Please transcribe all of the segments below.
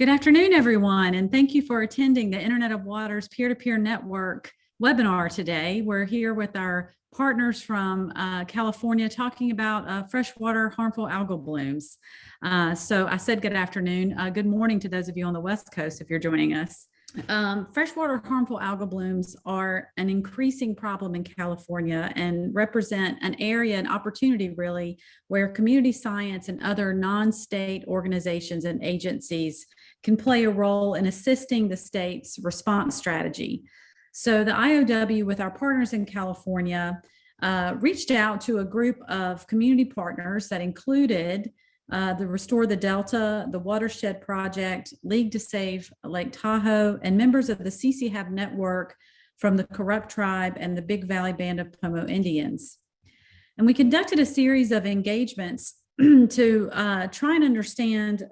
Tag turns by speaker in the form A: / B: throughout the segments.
A: Good afternoon, everyone, and thank you for attending the Internet of Waters Peer-to-Peer Network webinar today. We're here with our partners from California talking about freshwater harmful algal blooms. So I said good afternoon. Good morning to those of you on the West Coast if you're joining us. Freshwater harmful algal blooms are an increasing problem in California and represent an area, an opportunity really, where community science and other non-state organizations and agencies can play a role in assisting the state's response strategy. So the IOW, with our partners in California, reached out to a group of community partners that included the Restore the Delta, the Watershed Project, League to Save Lake Tahoe, and members of the CCHAB network from the Corrupt Tribe and the Big Valley Band of Pomo Indians. And we conducted a series of engagements to try and understand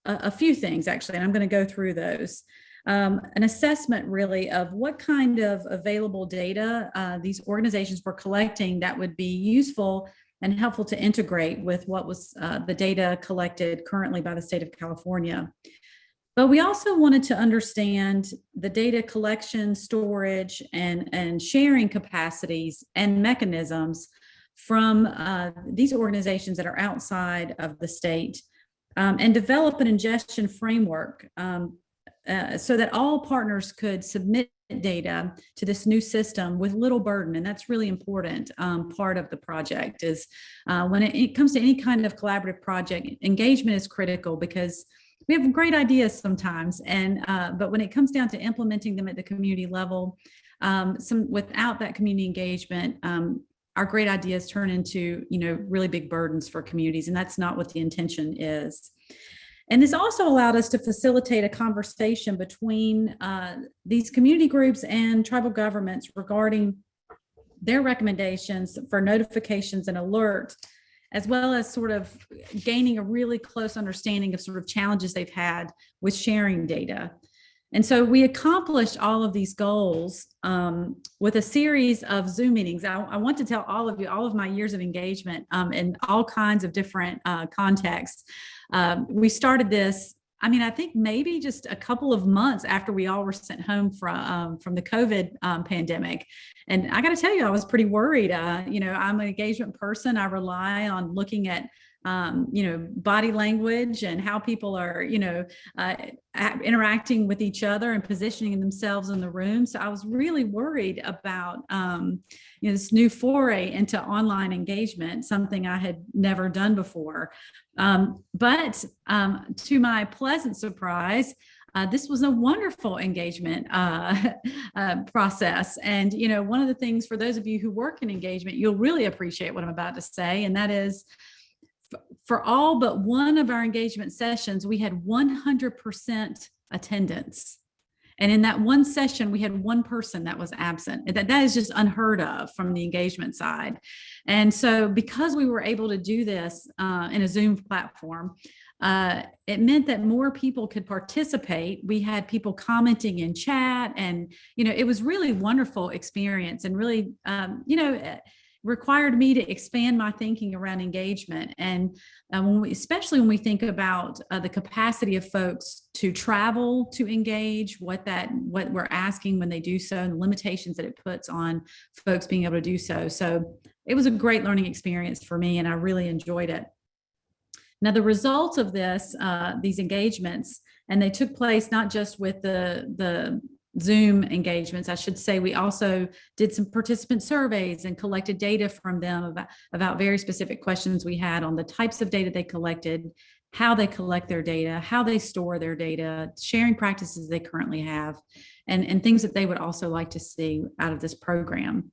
A: a few things, actually, and I'm going to go through those. An assessment really of what kind of available data these organizations were collecting that would be useful and helpful to integrate with what was the data collected currently by the state of California. But we also wanted to understand the data collection, storage, and sharing capacities and mechanisms from these organizations that are outside of the state, and develop an ingestion framework so that all partners could submit data to this new system with little burden. And that's really important part of the project is when it comes to any kind of collaborative project, engagement is critical because we have great ideas sometimes. And but when it comes down to implementing them at the community level, without that community engagement, our great ideas turn into, really big burdens for communities. And that's not what the intention is. And this also allowed us to facilitate a conversation between these community groups and tribal governments regarding their recommendations for notifications and alert, as well as sort of gaining a really close understanding of sort of challenges they've had with sharing data. And so we accomplished all of these goals with a series of Zoom meetings. I want to tell all of you, all of my years of engagement in all kinds of different contexts. We started this, I think maybe just a couple of months after we all were sent home from the COVID pandemic. And I got to tell you, I was pretty worried. I'm an engagement person. I rely on looking at body language and how people are, interacting with each other and positioning themselves in the room. So I was really worried about, this new foray into online engagement, something I had never done before. But to my pleasant surprise, this was a wonderful engagement process. And, one of the things for those of you who work in engagement, you'll really appreciate what I'm about to say. And that is, for all but one of our engagement sessions, we had 100% attendance. And in that one session, we had one person that was absent. That is just unheard of from the engagement side. And so because we were able to do this in a Zoom platform, it meant that more people could participate. We had people commenting in chat, and, it was really wonderful experience, and really, required me to expand my thinking around engagement. And especially when we think about the capacity of folks to travel to engage, what we're asking when they do so, and the limitations that it puts on folks being able to do so. So it was a great learning experience for me, and I really enjoyed it. Now, the results of these engagements, and they took place not just with the Zoom engagements, I should say, we also did some participant surveys and collected data from them about very specific questions we had on the types of data they collected, how they collect their data, how they store their data, sharing practices they currently have, and things that they would also like to see out of this program.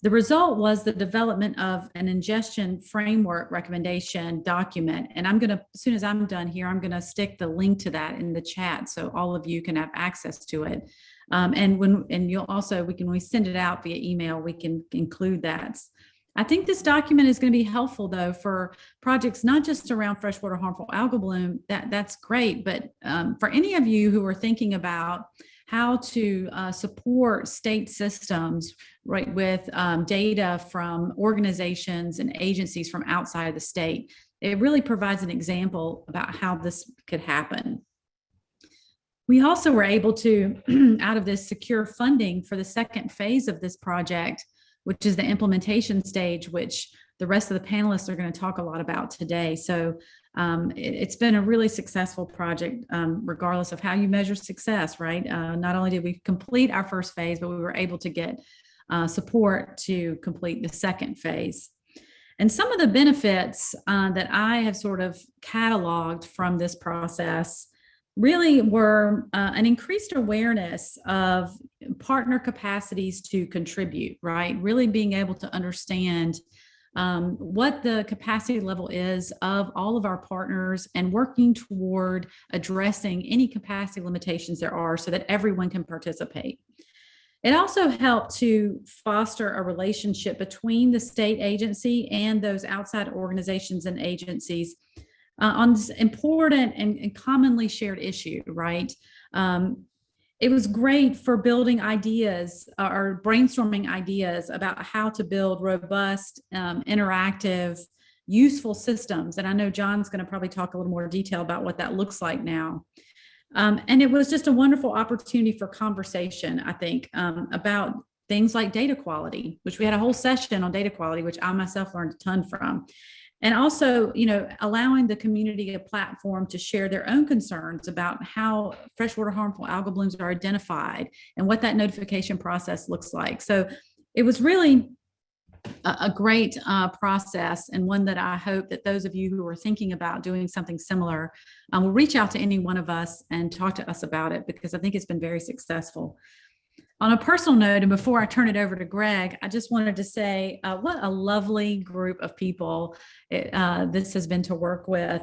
A: The result was the development of an ingestion framework recommendation document. And as soon as I'm done here, I'm going to stick the link to that in the chat so all of you can have access to it. And when we send it out via email, we can include that. I think this document is going to be helpful, though, for projects not just around freshwater harmful algal bloom. That's great, but for any of you who are thinking about how to support state systems, right, with data from organizations and agencies from outside of the state, it really provides an example about how this could happen. We also were able to, out of this, secure funding for the second phase of this project, which is the implementation stage, which the rest of the panelists are going to talk a lot about today. So it's been a really successful project, regardless of how you measure success, right? Not only did we complete our first phase, but we were able to get support to complete the second phase. And some of the benefits that I have sort of cataloged from this process really were an increased awareness of partner capacities to contribute, right? Really being able to understand what the capacity level is of all of our partners and working toward addressing any capacity limitations there are so that everyone can participate. It also helped to foster a relationship between the state agency and those outside organizations and agencies on this important and commonly shared issue, right? It was great for building ideas or brainstorming ideas about how to build robust, interactive, useful systems. And I know John's going to probably talk a little more detail about what that looks like now. And it was just a wonderful opportunity for conversation, I think, about things like data quality, which we had a whole session on data quality, which I myself learned a ton from. And also, allowing the community a platform to share their own concerns about how freshwater harmful algal blooms are identified and what that notification process looks like. So it was really a great process, and one that I hope that those of you who are thinking about doing something similar will reach out to any one of us and talk to us about it, because I think it's been very successful. On a personal note, and before I turn it over to Greg, I just wanted to say what a lovely group of people this has been to work with.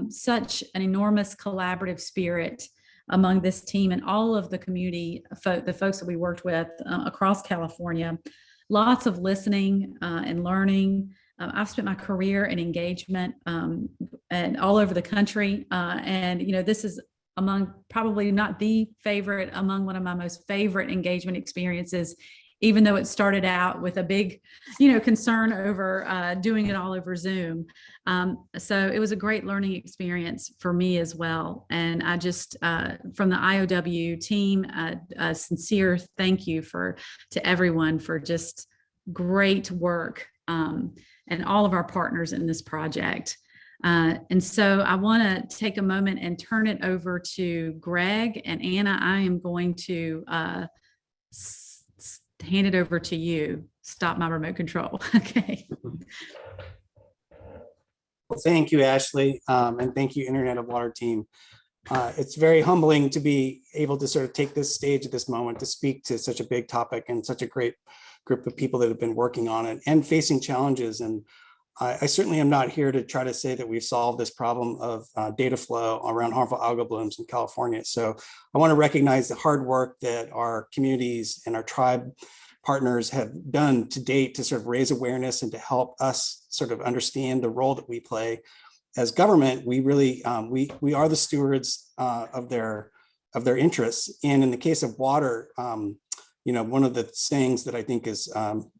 A: Such an enormous collaborative spirit among this team and all of the community, the folks that we worked with across California. Lots of listening and learning. I've spent my career in engagement and all over the country. And, this is among probably not the favorite, among one of my most favorite engagement experiences, even though it started out with a big, concern over doing it all over Zoom. So it was a great learning experience for me as well. And I just, from the IOW team, a sincere thank you to everyone for just great work and all of our partners in this project. And so I want to take a moment and turn it over to Greg and Anna. I am going to hand it over to you. Stop my remote control. Okay.
B: Well, thank you, Ashley, and thank you, Internet of Water team. It's very humbling to be able to sort of take this stage at this moment to speak to such a big topic and such a great group of people that have been working on it and facing challenges. And I certainly am not here to try to say that we've solved this problem of data flow around harmful algal blooms in California. So I want to recognize the hard work that our communities and our tribe partners have done to date to sort of raise awareness and to help us sort of understand the role that we play as government. We really we are the stewards of their interests. And in the case of water, one of the things that I think is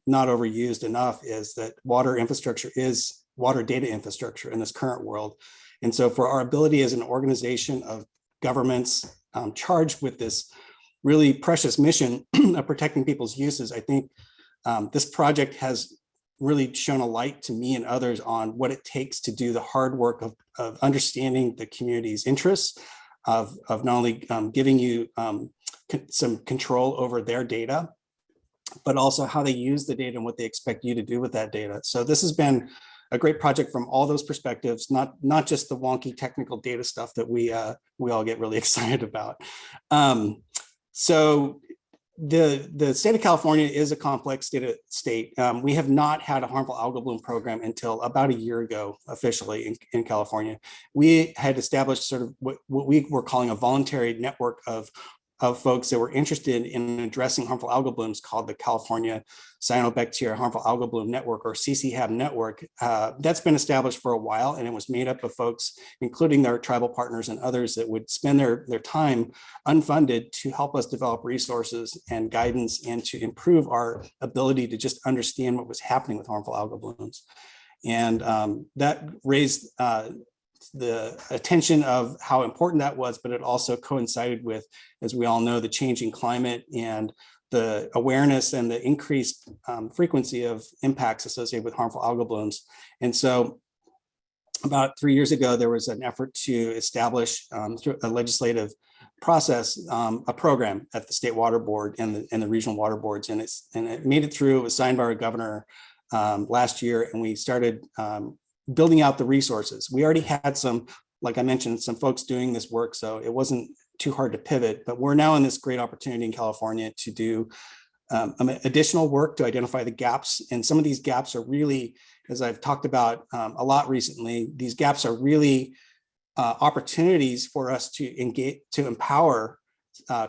B: not overused enough is that water infrastructure is water data infrastructure in this current world. And so for our ability as an organization of governments charged with this really precious mission of protecting people's uses, I think this project has really shown a light to me and others on what it takes to do the hard work of understanding the community's interests, of not only giving you some control over their data, but also how they use the data and what they expect you to do with that data. So this has been a great project from all those perspectives, not just the wonky technical data stuff that we all get really excited about. So the state of California is a complex data state. We have not had a harmful algal bloom program until about a year ago, officially in California. We had established sort of what we were calling a voluntary network of folks that were interested in addressing harmful algal blooms, called the California Cyanobacteria Harmful Algal Bloom Network, or CCHAB network. That's been established for a while, and it was made up of folks, including their tribal partners and others, that would spend their time unfunded to help us develop resources and guidance and to improve our ability to just understand what was happening with harmful algal blooms. And that raised the attention of how important that was, but it also coincided with, as we all know, the changing climate and the awareness and the increased frequency of impacts associated with harmful algal blooms. And so about 3 years ago, there was an effort to establish through a legislative process, a program at the state water board and the regional water boards. And it made it through. It was signed by our governor last year. And we started building out the resources. We already had some, like I mentioned, some folks doing this work. So it wasn't too hard to pivot, but we're now in this great opportunity in California to do additional work to identify the gaps. And some of these gaps are really, as I've talked about a lot recently, these gaps are really opportunities for us to engage, to empower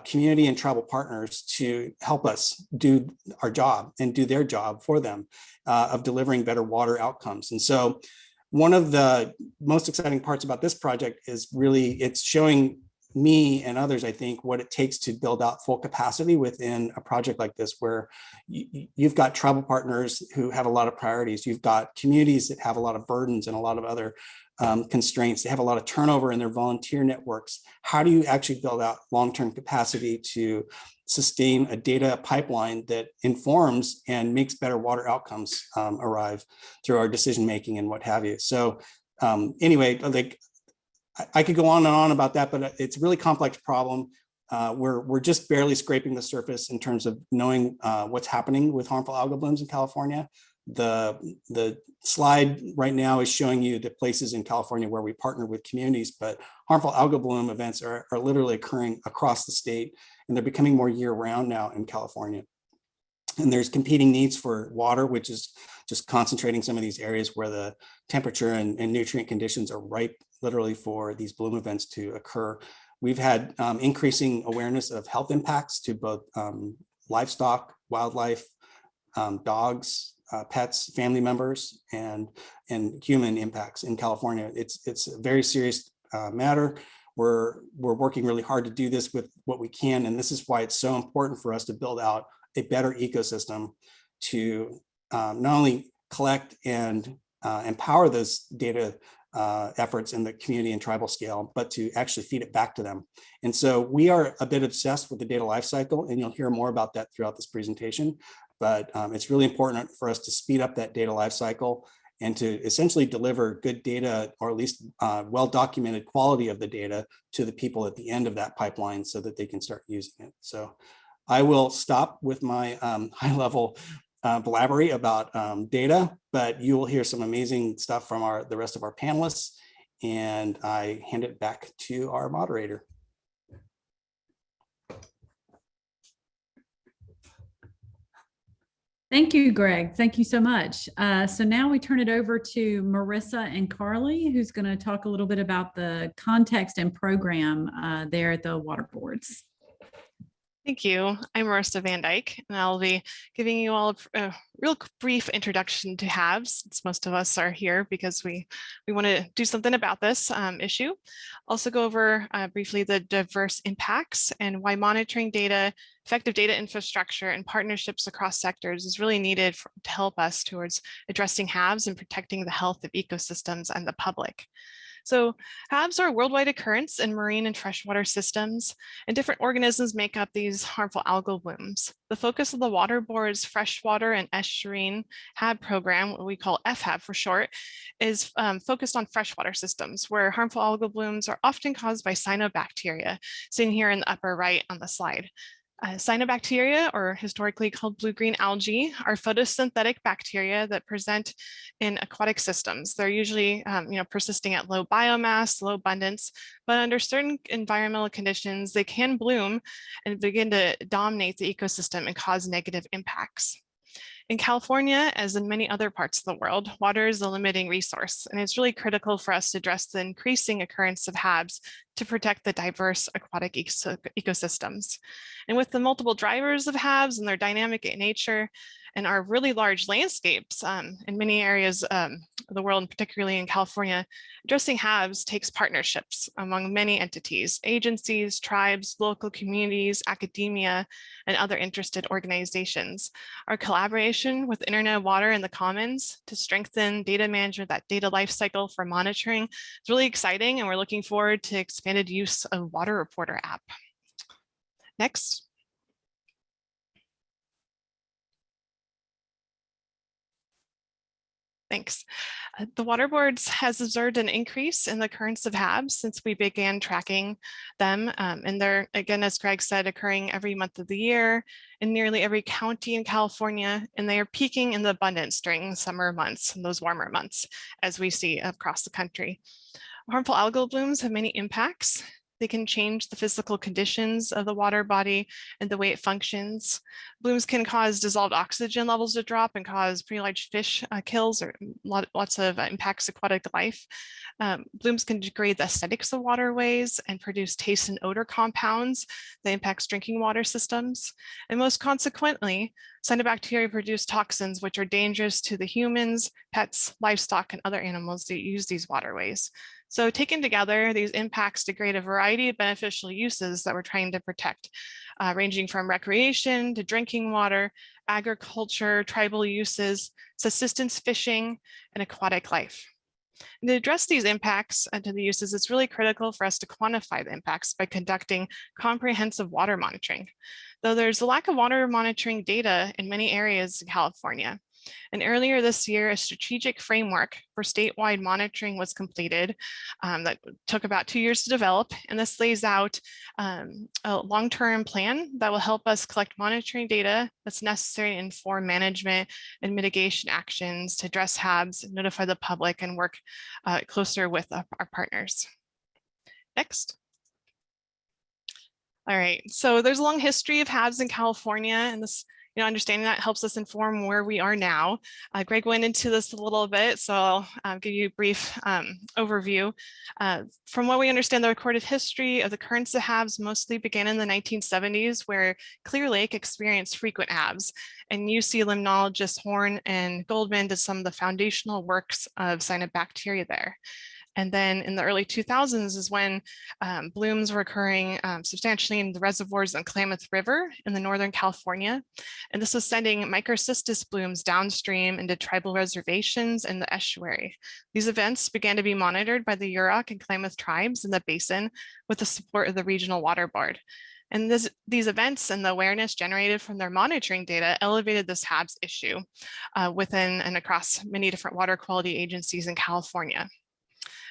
B: community and tribal partners to help us do our job and do their job for them of delivering better water outcomes. And so one of the most exciting parts about this project is really it's showing me and others, I think, what it takes to build out full capacity within a project like this, where you've got tribal partners who have a lot of priorities. You've got communities that have a lot of burdens and a lot of other constraints. They have a lot of turnover in their volunteer networks. How do you actually build out long-term capacity to sustain a data pipeline that informs and makes better water outcomes arrive through our decision-making and what have you? So anyway, like, I could go on and on about that, but it's a really complex problem. We're just barely scraping the surface in terms of knowing what's happening with harmful algal blooms in California. The slide right now is showing you the places in California where we partner with communities, but harmful algal bloom events are literally occurring across the state, and they're becoming more year-round now in California. And there's competing needs for water, which is just concentrating some of these areas where the temperature and nutrient conditions are ripe literally for these bloom events to occur. We've had increasing awareness of health impacts to both livestock, wildlife, dogs, pets, family members, and human impacts in California. It's a very serious matter. We're working really hard to do this with what we can, and this is why it's so important for us to build out a better ecosystem to not only collect and empower those data efforts in the community and tribal scale, but to actually feed it back to them. And so we are a bit obsessed with the data lifecycle, and you'll hear more about that throughout this presentation. But it's really important for us to speed up that data lifecycle and to essentially deliver good data, or at least well-documented quality of the data to the people at the end of that pipeline so that they can start using it. So I will stop with my high-level blabbery about data, but you will hear some amazing stuff from the rest of our panelists, and I hand it back to our moderator.
A: Thank you, Greg. Thank you so much. So now we turn it over to Marissa and Carly, who's going to talk a little bit about the context and program there at the water boards.
C: Thank you. I'm Marissa Van Dyke, and I'll be giving you all a real brief introduction to Habs, since most of us are here because we want to do something about this issue. Also go over briefly the diverse impacts and why monitoring data, effective data infrastructure, and partnerships across sectors is really needed to help us towards addressing Habs and protecting the health of ecosystems and the public. So Habs are a worldwide occurrence in marine and freshwater systems, and different organisms make up these harmful algal blooms. The focus of the water board's freshwater and estuarine Hab program, what we call FHAB for short, is focused on freshwater systems where harmful algal blooms are often caused by cyanobacteria, seen here in the upper right on the slide. Cyanobacteria, or historically called blue-green algae, are photosynthetic bacteria that present in aquatic systems. They're usually persisting at low biomass, low abundance, but under certain environmental conditions, they can bloom and begin to dominate the ecosystem and cause negative impacts. In California, as in many other parts of the world, water is a limiting resource, and it's really critical for us to address the increasing occurrence of Habs to protect the diverse aquatic ecosystems. And with the multiple drivers of Habs and their dynamic nature and our really large landscapes in many areas of the world, and particularly in California, addressing HABs takes partnerships among many entities, agencies, tribes, local communities, academia, and other interested organizations. Our collaboration with Internet of Water and the Commons to strengthen data management, that data lifecycle for monitoring, is really exciting, and we're looking forward to expanded use of Water Reporter app. Next. Thanks. The Water Boards has observed an increase in the occurrence of HABs since we began tracking them. And they're, again, as Greg said, occurring every month of the year in nearly every county in California. And they are peaking in the abundance during summer months and those warmer months, as we see across the country. Harmful algal blooms have many impacts. They can change the physical conditions of the water body and the way it functions. Blooms can cause dissolved oxygen levels to drop and cause pretty large fish kills or lots of impacts aquatic life. Blooms can degrade the aesthetics of waterways and produce taste and odor compounds that impacts drinking water systems. And most consequently, cyanobacteria produce toxins which are dangerous to the humans, pets, livestock, and other animals that use these waterways. So taken together, these impacts degrade a variety of beneficial uses that we're trying to protect, ranging from recreation to drinking water, agriculture, tribal uses, subsistence fishing, and aquatic life. And to address these impacts to the uses, it's really critical for us to quantify the impacts by conducting comprehensive water monitoring. Though there's a lack of water monitoring data in many areas in California. And earlier this year, a strategic framework for statewide monitoring was completed that took about 2 years to develop. And this lays out a long-term plan that will help us collect monitoring data that's necessary to inform management and mitigation actions to address HABs, notify the public, and work closer with our partners. Next. All right, so there's a long history of HABs in California, and this understanding that helps us inform where we are now. Greg went into this a little bit, so I'll give you a brief overview. From what we understand, the recorded history of the occurrence of HABs mostly began in the 1970s, where Clear Lake experienced frequent HABs, and UC limnologists Horn and Goldman did some of the foundational works of cyanobacteria there. And then in the early 2000s is when blooms were occurring substantially in the reservoirs on Klamath River in the Northern California. And this was sending microcystis blooms downstream into tribal reservations in the estuary. These events began to be monitored by the Yurok and Klamath tribes in the basin with the support of the Regional Water Board. And these events and the awareness generated from their monitoring data elevated this HABs issue within and across many different water quality agencies in California.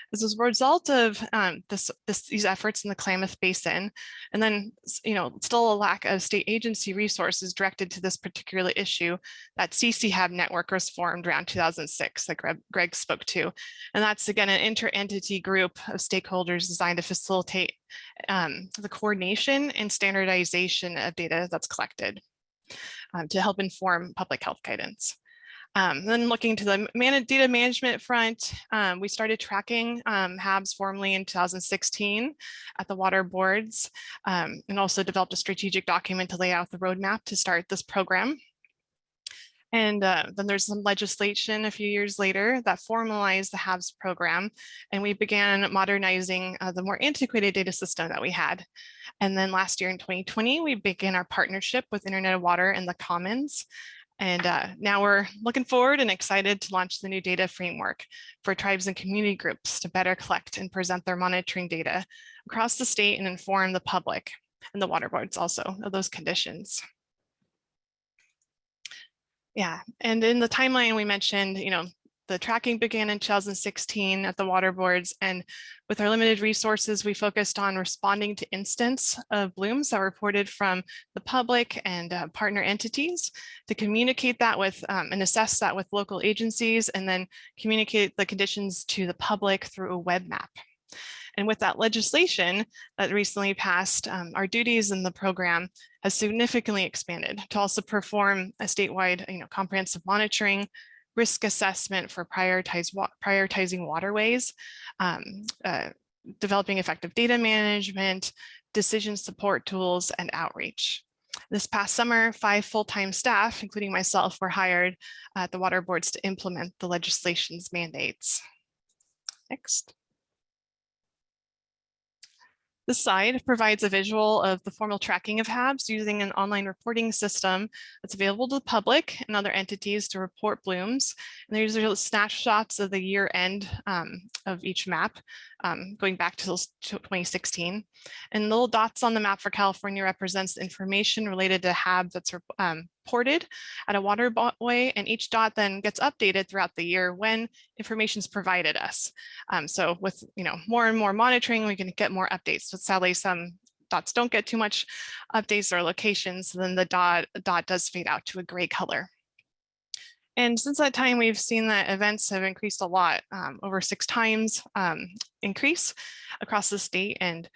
C: This was a result of these efforts in the Klamath Basin, and then still a lack of state agency resources directed to this particular issue. That CCHAB network was formed around 2006 that Greg spoke to, and that's again an inter-entity group of stakeholders designed to facilitate the coordination and standardization of data that's collected to help inform public health guidance. Then looking to the data management front, we started tracking HABs formally in 2016 at the water boards, and also developed a strategic document to lay out the roadmap to start this program. And then there's some legislation a few years later that formalized the HABs program, and we began modernizing the more antiquated data system that we had. And then last year in 2020, we began our partnership with Internet of Water and the Commons. And now we're looking forward and excited to launch the new data framework for tribes and community groups to better collect and present their monitoring data across the state and inform the public and the water boards also of those conditions. Yeah, and in the timeline we mentioned, the tracking began in 2016 at the water boards, and with our limited resources, we focused on responding to incidents of blooms that were reported from the public and partner entities to communicate that with and assess that with local agencies, and then communicate the conditions to the public through a web map. And with that legislation that recently passed, our duties in the program has significantly expanded to also perform a statewide, comprehensive monitoring, risk assessment for prioritizing waterways, developing effective data management, decision support tools, and outreach. This past summer, 5 full-time staff, including myself, were hired at the water boards to implement the legislation's mandates. Next. This slide provides a visual of the formal tracking of Habs using an online reporting system that's available to the public and other entities to report blooms. And there's snapshots of the year end of each map, going back to 2016. And the little dots on the map for California represents information related to Habs that's reported at a waterway, and each dot then gets updated throughout the year when information is provided us. So with more and more monitoring, we can get more updates. But sadly, some dots don't get too much updates or locations, so then the dot does fade out to a gray color. And since that time, we've seen that events have increased a lot, over 6 times increase across the state. And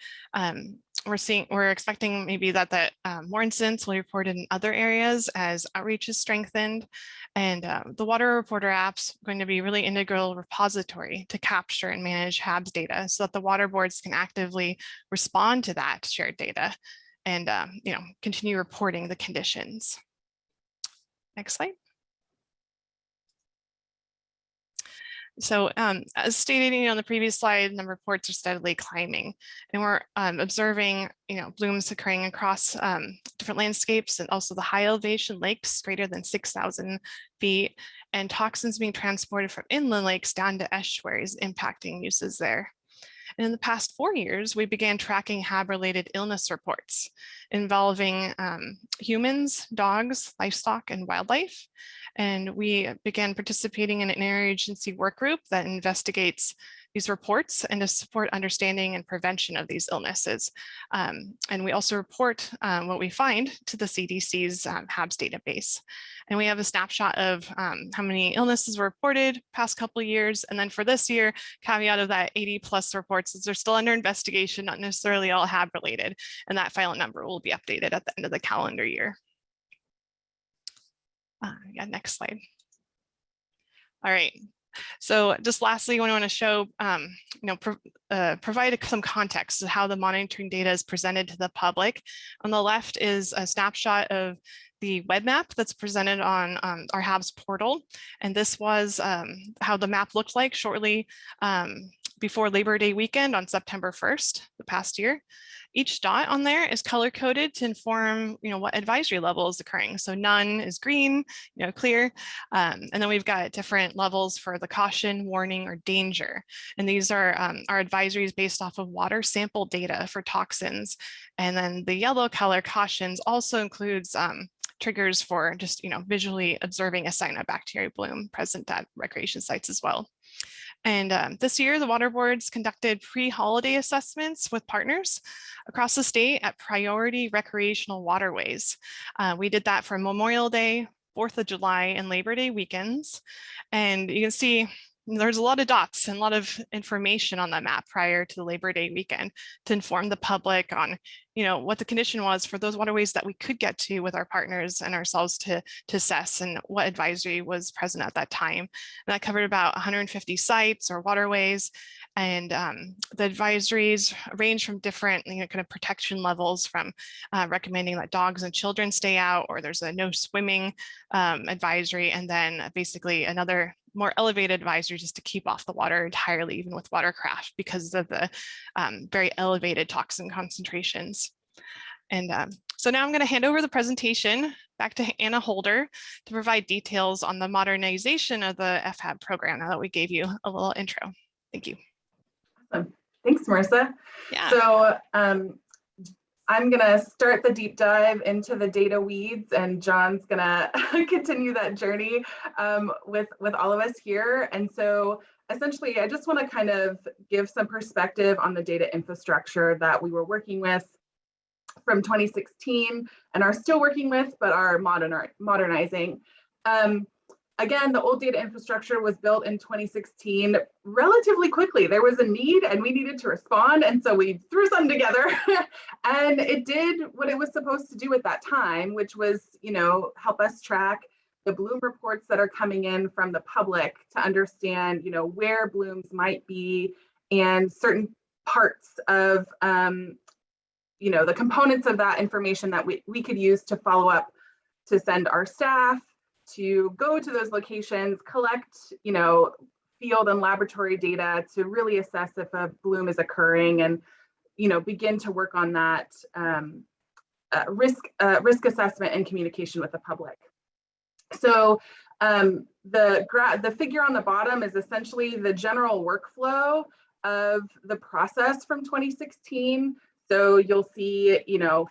C: we're expecting maybe that more incidents will be reported in other areas as outreach is strengthened. And the Water Reporter app's going to be really integral repository to capture and manage Habs data so that the water boards can actively respond to that shared data and continue reporting the conditions. Next slide. So as stated on the previous slide, the reports are steadily climbing, and we're observing blooms occurring across different landscapes and also the high elevation lakes greater than 6,000 feet, and toxins being transported from inland lakes down to estuaries, impacting uses there. And in the past 4 years, we began tracking Hab-related illness reports involving humans, dogs, livestock, and wildlife. And we began participating in an interagency work group that investigates these reports and to support understanding and prevention of these illnesses. And we also report what we find to the CDC's Habs database. And we have a snapshot of how many illnesses were reported past couple of years. And then for this year, caveat of that 80+ reports is they're still under investigation, not necessarily all Hab related. And that final number will be updated at the end of the calendar year. Yeah, next slide. All right. So just lastly, I want to show, provide some context to how the monitoring data is presented to the public. On the left is a snapshot of the web map that's presented on our Habs portal. And this was how the map looked like shortly before Labor Day weekend on September 1st, the past year. Each dot on there is color coded to inform, what advisory level is occurring. So none is green, clear. And then we've got different levels for the caution, warning, or danger. And these are our advisories based off of water sample data for toxins. And then the yellow color cautions also includes triggers for just, visually observing a cyanobacteria bloom present at recreation sites as well. And this year, the water boards conducted pre-holiday assessments with partners across the state at priority recreational waterways. We did that for Memorial Day, 4th of July, and Labor Day weekends. And you can see there's a lot of dots and a lot of information on that map prior to the Labor Day weekend to inform the public on, what the condition was for those waterways that we could get to with our partners and ourselves to assess and what advisory was present at that time. And that covered about 150 sites or waterways. And the advisories range from different kind of protection levels, from recommending that dogs and children stay out, or there's a no swimming advisory, and then basically another more elevated advisory just to keep off the water entirely, even with watercraft, because of the very elevated toxin concentrations. And so now I'm going to hand over the presentation back to Anna Holder to provide details on the modernization of the FHAB program, now that we gave you a little intro. Thank you.
D: Awesome. Thanks, Marissa.
C: Yeah.
D: So I'm going to start the deep dive into the data weeds, and John's going to continue that journey with all of us here. And so essentially, I just want to kind of give some perspective on the data infrastructure that we were working with from 2016 and are still working with, but are modernizing. Again, the old data infrastructure was built in 2016 relatively quickly. There was a need and we needed to respond. And so we threw some together and it did what it was supposed to do at that time, which was, help us track the bloom reports that are coming in from the public to understand, where blooms might be and certain parts of, the components of that information that we could use to follow up, to send our staff to go to those locations, collect, field and laboratory data to really assess if a bloom is occurring, and, begin to work on that risk assessment and communication with the public. So the figure on the bottom is essentially the general workflow of the process from 2016. So you'll see,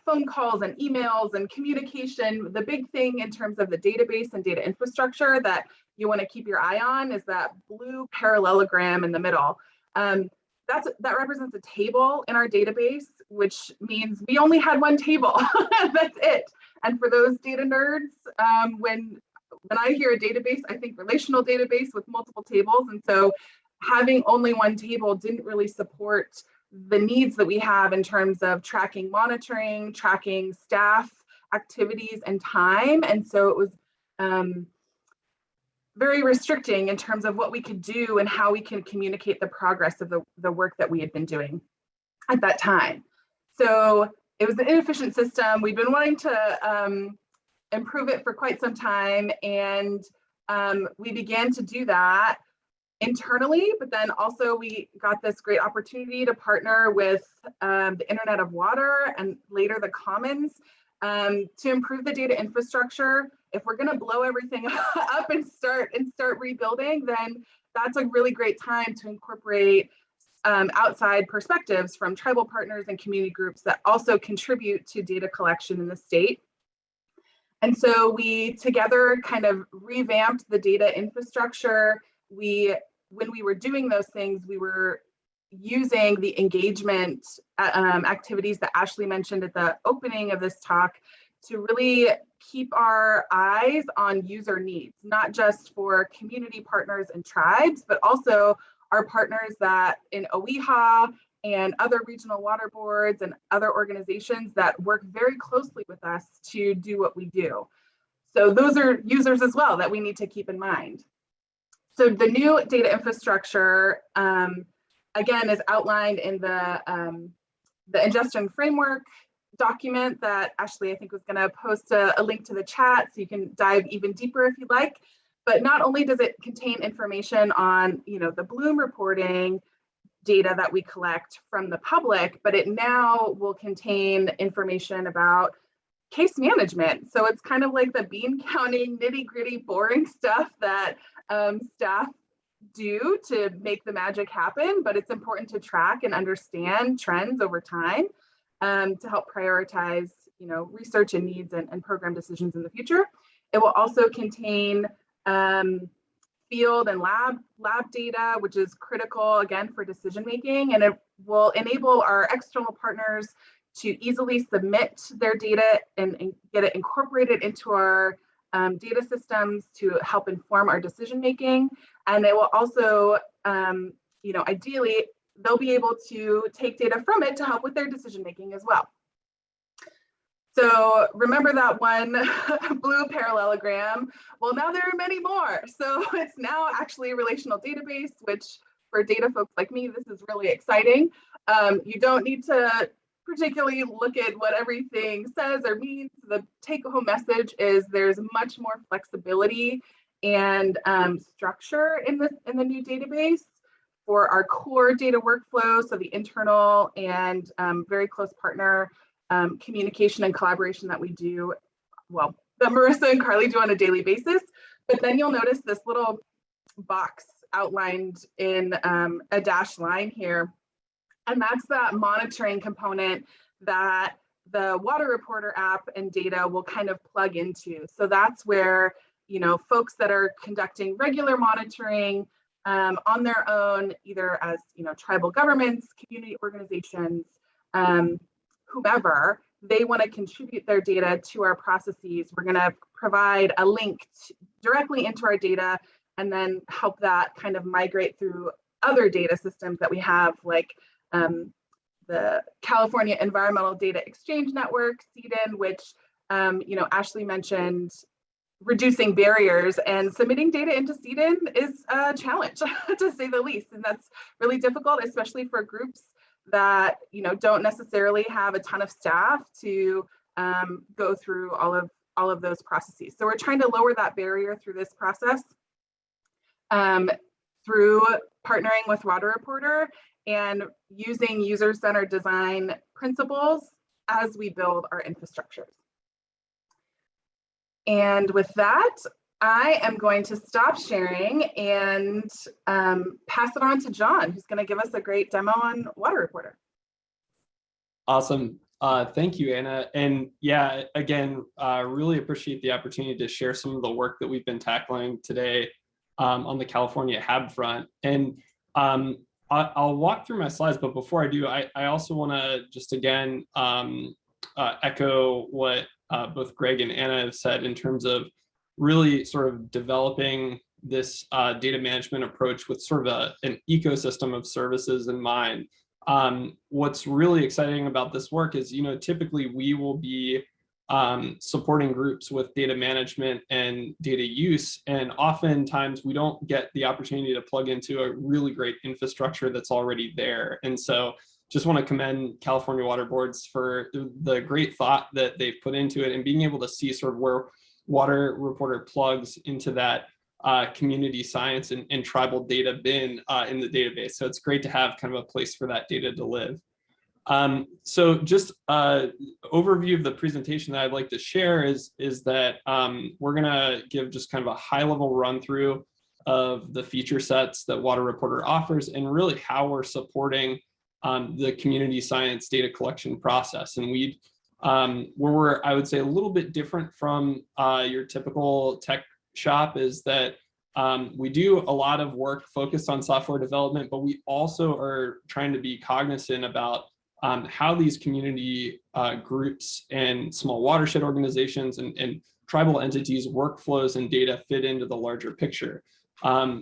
D: phone calls and emails and communication. The big thing in terms of the database and data infrastructure that you want to keep your eye on is that blue parallelogram in the middle. That represents a table in our database, which means we only had one table. That's it. And for those data nerds, when I hear a database, I think relational database with multiple tables. And so having only one table didn't really support the needs that we have in terms of tracking monitoring, tracking staff activities and time. And so it was very restricting in terms of what we could do and how we can communicate the progress of the work that we had been doing at that time. So it was an inefficient system. We've been wanting to improve it for quite some time, and we began to do that internally, but then also we got this great opportunity to partner with the Internet of Water and later the Commons to improve the data infrastructure. If we're going to blow everything up and start rebuilding, then that's a really great time to incorporate outside perspectives from tribal partners and community groups that also contribute to data collection in the state. And so we together kind of revamped the data infrastructure. When we were doing those things, we were using the engagement activities that Ashley mentioned at the opening of this talk to really keep our eyes on user needs, not just for community partners and tribes, but also our partners that in OEHA and other regional water boards and other organizations that work very closely with us to do what we do. So those are users as well that we need to keep in mind. So the new data infrastructure, again, is outlined in the Ingestion framework document that Ashley, I think, was going to post a link to the chat, so you can dive even deeper if you'd like. But not only does it contain information on, the bloom reporting data that we collect from the public, but it now will contain information about case management. So it's kind of like the bean counting, nitty gritty, boring stuff that staff do to make the magic happen, but it's important to track and understand trends over time to help prioritize, research and needs and program decisions in the future. It will also contain field and lab data, which is critical again for decision making, and it will enable our external partners to easily submit their data and get it incorporated into our data systems to help inform our decision making. And it will also, ideally, they'll be able to take data from it to help with their decision making as well. So remember that one blue parallelogram? Well, now there are many more. So it's now actually a relational database, which for data folks like me, this is really exciting. You don't need to particularly look at what everything says or means. The take-home message is there's much more flexibility and structure in the new database for our core data workflow. So the internal and very close partner communication and collaboration that we do, well, that Marissa and Carly do on a daily basis. But then you'll notice this little box outlined in a dashed line here. And that's that monitoring component that the Water Reporter app and data will kind of plug into. So that's where, folks that are conducting regular monitoring on their own, either as, tribal governments, community organizations, whomever, they want to contribute their data to our processes. We're going to provide a link directly into our data and then help that kind of migrate through other data systems that we have, like the California Environmental Data Exchange Network, CDN, which Ashley mentioned, reducing barriers, and submitting data into CDN is a challenge to say the least. And that's really difficult, especially for groups that, you know, don't necessarily have a ton of staff to go through all of those processes. So we're trying to lower that barrier through this process, through partnering with Water Reporter and using user-centered design principles as we build our infrastructures. And with that, I am going to stop sharing and pass it on to John, who's going to give us a great demo on Water Reporter.
E: Awesome. Thank you, Anna. And yeah, again, really appreciate the opportunity to share some of the work that we've been tackling today on the California Hab front. And I'll walk through my slides, but before I do, I also want to just again echo what both Greg and Anna have said in terms of really sort of developing this data management approach with sort of an ecosystem of services in mind. What's really exciting about this work is, you know, typically we will be supporting groups with data management and data use, and oftentimes we don't get the opportunity to plug into a really great infrastructure that's already there. And so just want to commend California Water Boards for the great thought that they've put into it and being able to see sort of where Water Reporter plugs into that community science and tribal data bin in the database. So it's great to have kind of a place for that data to live. So just overview of the presentation that I'd like to share is that we're going to give just kind of a high level run through of the feature sets that Water Reporter offers and really how we're supporting the community science data collection process. And we're, I would say, a little bit different from your typical tech shop is that we do a lot of work focused on software development, but we also are trying to be cognizant about how these community groups and small watershed organizations and tribal entities, workflows and data fit into the larger picture.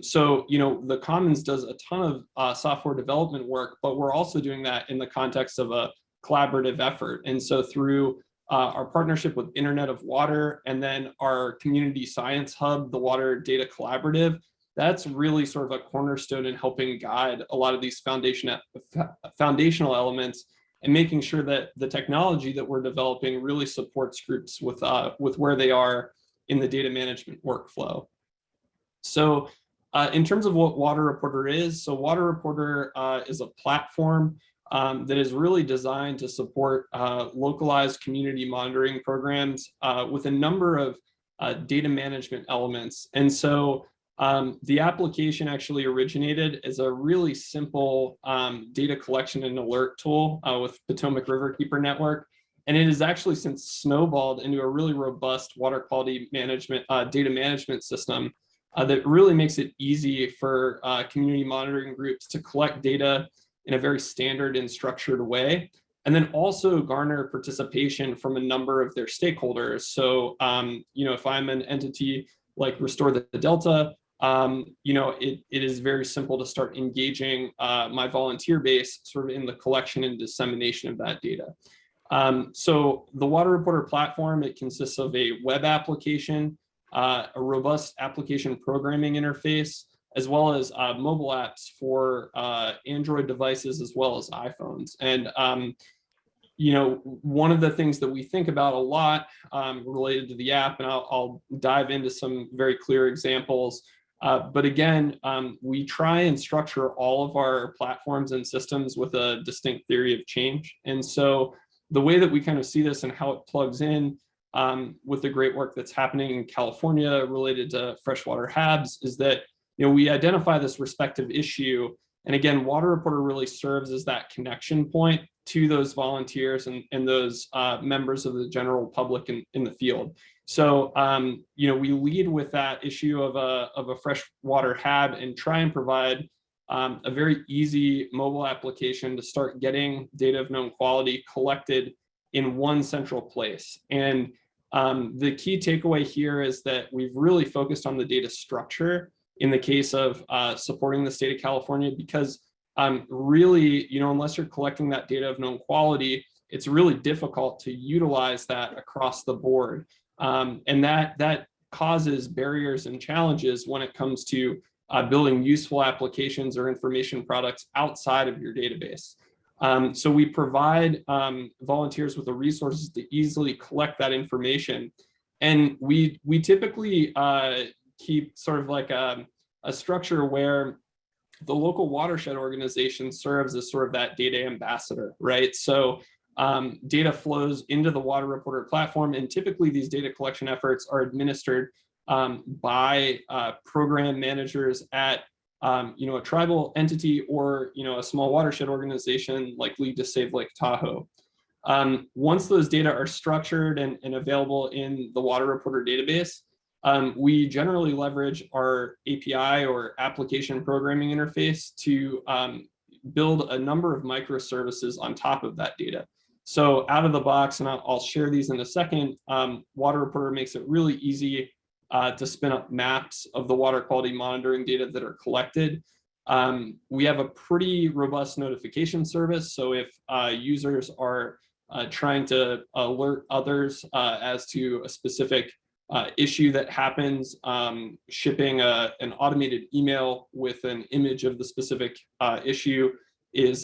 E: So, you know, the Commons does a ton of software development work, but we're also doing that in the context of a collaborative effort. And so through our partnership with Internet of Water and then our community science hub, the Water Data Collaborative, that's really sort of a cornerstone in helping guide a lot of these foundational elements and making sure that the technology that we're developing really supports groups with where they are in the data management workflow. So in terms of what Water Reporter is, so Water Reporter is a platform that is really designed to support localized community monitoring programs with a number of data management elements. And so the application actually originated as a really simple data collection and alert tool with Potomac Riverkeeper Network. And it has actually since snowballed into a really robust water quality management data management system that really makes it easy for community monitoring groups to collect data in a very standard and structured way, and then also garner participation from a number of their stakeholders. So, you know, if I'm an entity like Restore the Delta, you know, it is very simple to start engaging my volunteer base sort of in the collection and dissemination of that data. So the Water Reporter platform, it consists of a web application, a robust application programming interface, as well as mobile apps for Android devices as well as iPhones. And you know, one of the things that we think about a lot related to the app, and I'll dive into some very clear examples. But again, we try and structure all of our platforms and systems with a distinct theory of change. And so the way that we kind of see this and how it plugs in with the great work that's happening in California related to freshwater Habs is that, you know, we identify this respective issue. And again, Water Reporter really serves as that connection point to those volunteers and those members of the general public in the field. So, you know, we lead with that issue of a freshwater Hab and try and provide a very easy mobile application to start getting data of known quality collected in one central place. And the key takeaway here is that we've really focused on the data structure in the case of supporting the state of California, because really, you know, unless you're collecting that data of known quality, it's really difficult to utilize that across the board. And that causes barriers and challenges when it comes to building useful applications or information products outside of your database. So we provide volunteers with the resources to easily collect that information. And we typically keep sort of like a structure where the local watershed organization serves as sort of that data ambassador, right? So data flows into the water reporter platform, and typically these data collection efforts are administered by program managers at a tribal entity or a small watershed organization like League to Save Lake Tahoe. Once those data are structured and available in the water reporter database, we generally leverage our API or application programming interface to build a number of microservices on top of that data. So out of the box, and I'll share these in a second, Water Reporter makes it really easy to spin up maps of the water quality monitoring data that are collected. We have a pretty robust notification service. So if users are trying to alert others as to a specific issue that happens, shipping an automated email with an image of the specific issue is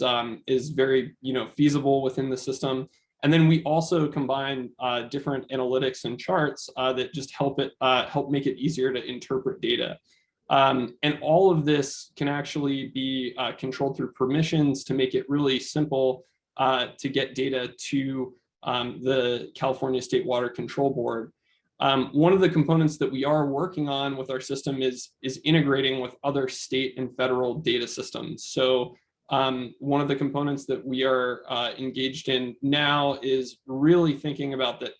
E: very feasible within the system. And then we also combine different analytics and charts that just help make it easier to interpret data. And all of this can actually be controlled through permissions to make it really simple to get data to the California State Water Control Board. One of the components that we are working on with our system is integrating with other state and federal data systems. So one of the components that we are engaged in now is really thinking about that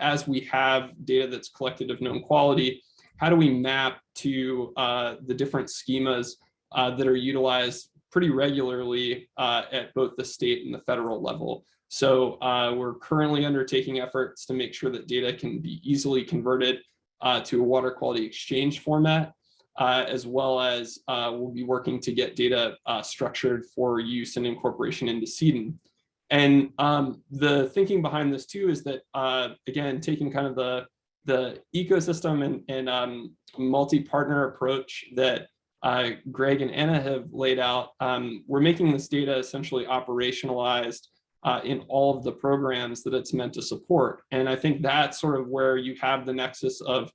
E: as we have data that's collected of known quality, how do we map to the different schemas that are utilized pretty regularly at both the state and the federal level. So we're currently undertaking efforts to make sure that data can be easily converted to a water quality exchange format, as well as we'll be working to get data structured for use and incorporation into CEDN. And the thinking behind this too is that, again, taking kind of the ecosystem and multi-partner approach that Greg and Anna have laid out, we're making this data essentially operationalized in all of the programs that it's meant to support. And I think that's sort of where you have the nexus of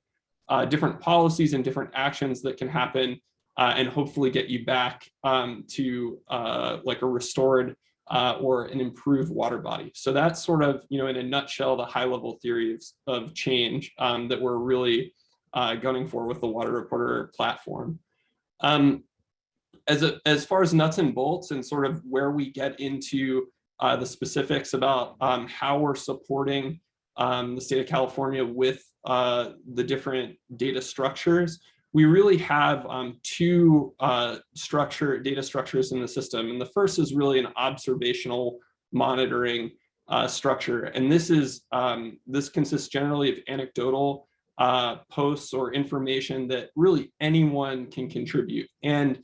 E: different policies and different actions that can happen and hopefully get you back to like a restored or an improved water body. So that's sort of, in a nutshell, the high level theory of change that we're really gunning for with the Water Reporter platform. As far as nuts and bolts and sort of where we get into the specifics about how we're supporting the state of California with the different data structures, we really have two data structures in the system. And the first is really an observational monitoring structure. And this consists generally of anecdotal posts or information that really anyone can contribute. And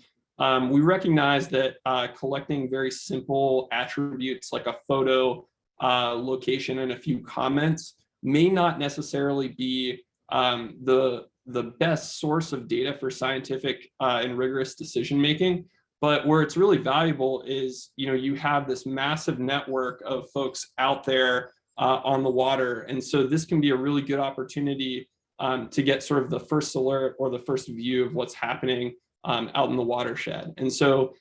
E: we recognize that collecting very simple attributes like a photo, location, and a few comments may not necessarily be the best source of data for scientific and rigorous decision making. But where it's really valuable is, you have this massive network of folks out there on the water. And so this can be a really good opportunity to get sort of the first alert or the first view of what's happening out in the watershed. And so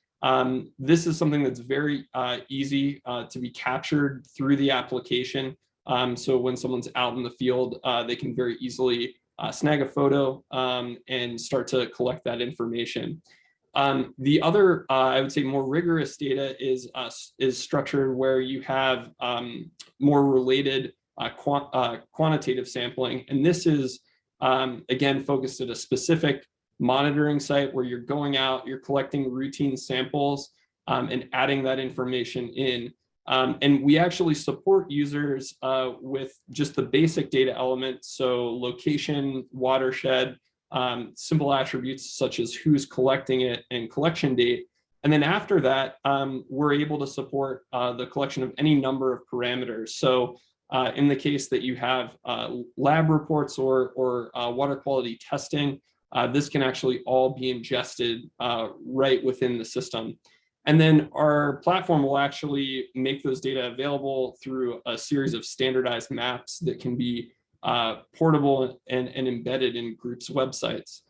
E: this is something that's very easy to be captured through the application. So when someone's out in the field, they can very easily snag a photo and start to collect that information. The other, I would say, more rigorous data is structured where you have more related quantitative sampling. And this is, again, focused at a specific monitoring site where you're going out, you're collecting routine samples and adding that information in. And we actually support users with just the basic data elements. So location, watershed, simple attributes such as who's collecting it and collection date. And then after that, we're able to support the collection of any number of parameters. So in the case that you have lab reports or water quality testing, this can actually all be ingested right within the system. And then our platform will actually make those data available through a series of standardized maps that can be portable and embedded in groups' websites.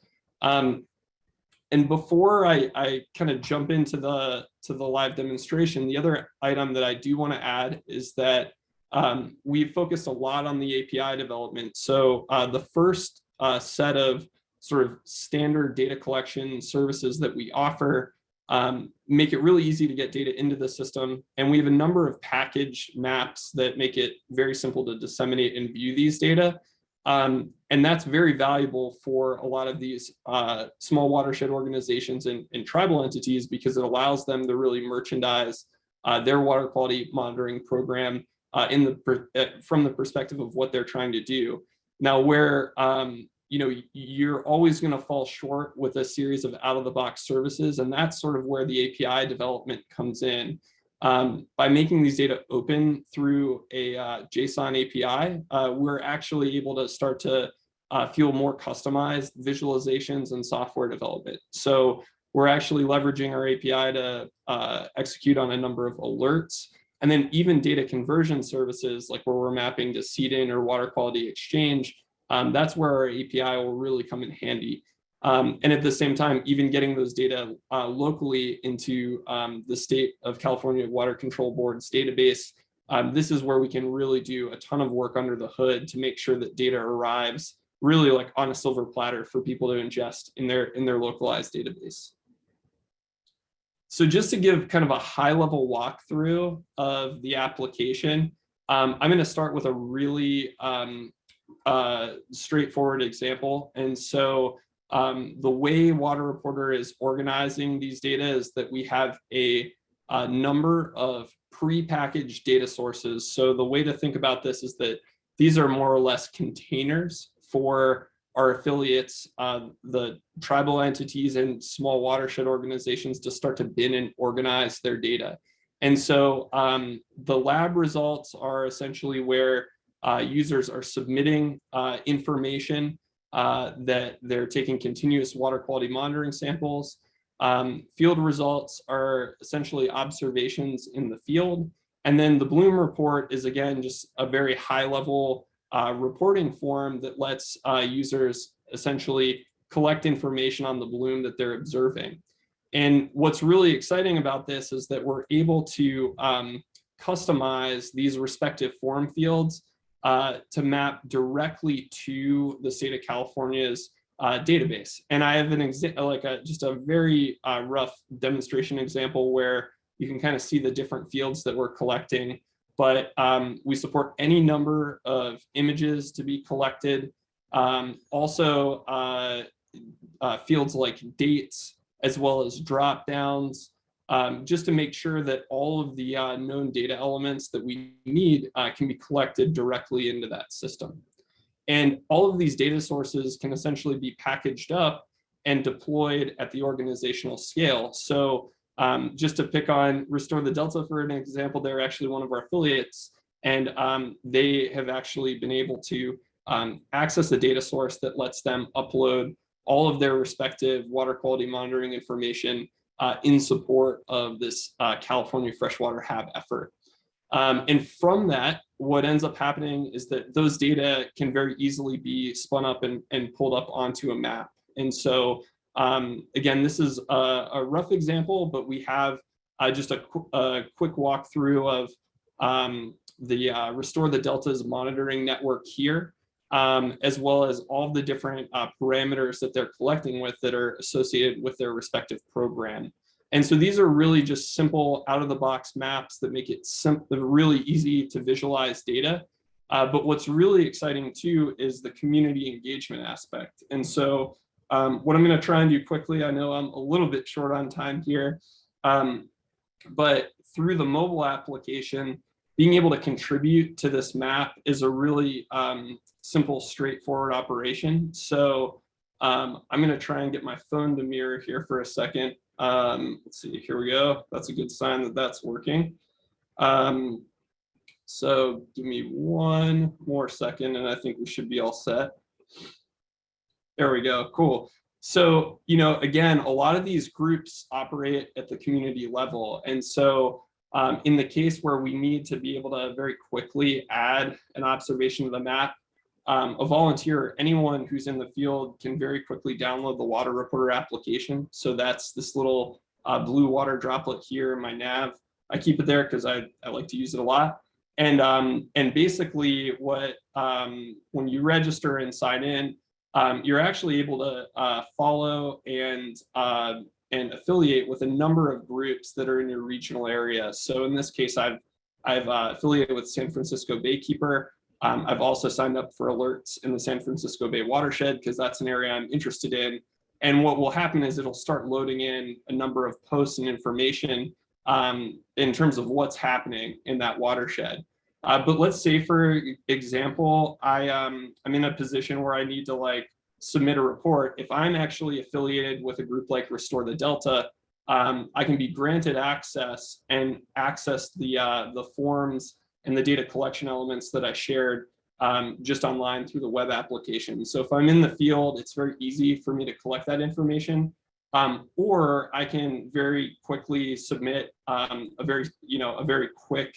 E: And before I kind of jump into the live demonstration, the other item that I do want to add is that we've focused a lot on the API development. So the first set of sort of standard data collection services that we offer make it really easy to get data into the system. And we have a number of package maps that make it very simple to disseminate and view these data. And that's very valuable for a lot of these small watershed organizations and tribal entities, because it allows them to really merchandise their water quality monitoring program from the perspective of what they're trying to do. Now, where you're always going to fall short with a series of out-of-the-box services, and that's sort of where the API development comes in. By making these data open through a JSON API, we're actually able to start to fuel more customized visualizations and software development. So we're actually leveraging our API to execute on a number of alerts, and then even data conversion services, like where we're mapping to CDIN or water quality exchange. That's where our API will really come in handy. And at the same time, even getting those data locally into the State of California Water Control Board's database, this is where we can really do a ton of work under the hood to make sure that data arrives really like on a silver platter for people to ingest in their localized database. So just to give kind of a high-level walkthrough of the application, I'm going to start with a really straightforward example. And so the way Water Reporter is organizing these data is that we have a number of pre-packaged data sources. So the way to think about this is that these are more or less containers for our affiliates, the tribal entities and small watershed organizations, to start to bin and organize their data. And so the lab results are essentially where users are submitting information that they're taking continuous water quality monitoring samples. Field results are essentially observations in the field. And then the Bloom report is, again, just a very high level reporting form that lets users essentially collect information on the bloom that they're observing. And what's really exciting about this is that we're able to customize these respective form fields to map directly to the state of California's database. And I have an example, just a very rough demonstration example where you can kind of see the different fields that we're collecting. But we support any number of images to be collected. Also, fields like dates, as well as drop downs, just to make sure that all of the known data elements that we need can be collected directly into that system. And all of these data sources can essentially be packaged up and deployed at the organizational scale. So just to pick on Restore the Delta for an example, they're actually one of our affiliates, and they have actually been able to access a data source that lets them upload all of their respective water quality monitoring information in support of this California freshwater Hab effort. And from that, what ends up happening is that those data can very easily be spun up and pulled up onto a map. And so again, this is a rough example, but we have just a quick walkthrough of the Restore the Delta's monitoring network here, as well as all the different parameters that they're collecting with that are associated with their respective program. And so these are really just simple out-of-the-box maps that make it really easy to visualize data. But what's really exciting too is the community engagement aspect. And so what I'm going to try and do quickly, I know I'm a little bit short on time here, but through the mobile application, being able to contribute to this map is a really simple, straightforward operation. So I'm going to try and get my phone to mirror here for a second. Let's see, here we go. That's a good sign that that's working. So give me one more second and I think we should be all set. There we go, cool. So, again, a lot of these groups operate at the community level. And so in the case where we need to be able to very quickly add an observation to the map, a volunteer, anyone who's in the field, can very quickly download the Water Reporter application. So that's this little blue water droplet here in my nav. I keep it there because I like to use it a lot. And basically what, when you register and sign in, you're actually able to follow and affiliate with a number of groups that are in your regional area. So in this case, I've affiliated with San Francisco Baykeeper. I've also signed up for alerts in the San Francisco Bay watershed because that's an area I'm interested in. And what will happen is it'll start loading in a number of posts and information in terms of what's happening in that watershed. But let's say, for example, I'm in a position where I need to submit a report. If I'm actually affiliated with a group like Restore the Delta, I can be granted access and access the forms and the data collection elements that I shared just online through the web application. So if I'm in the field, it's very easy for me to collect that information. Or I can very quickly submit a very quick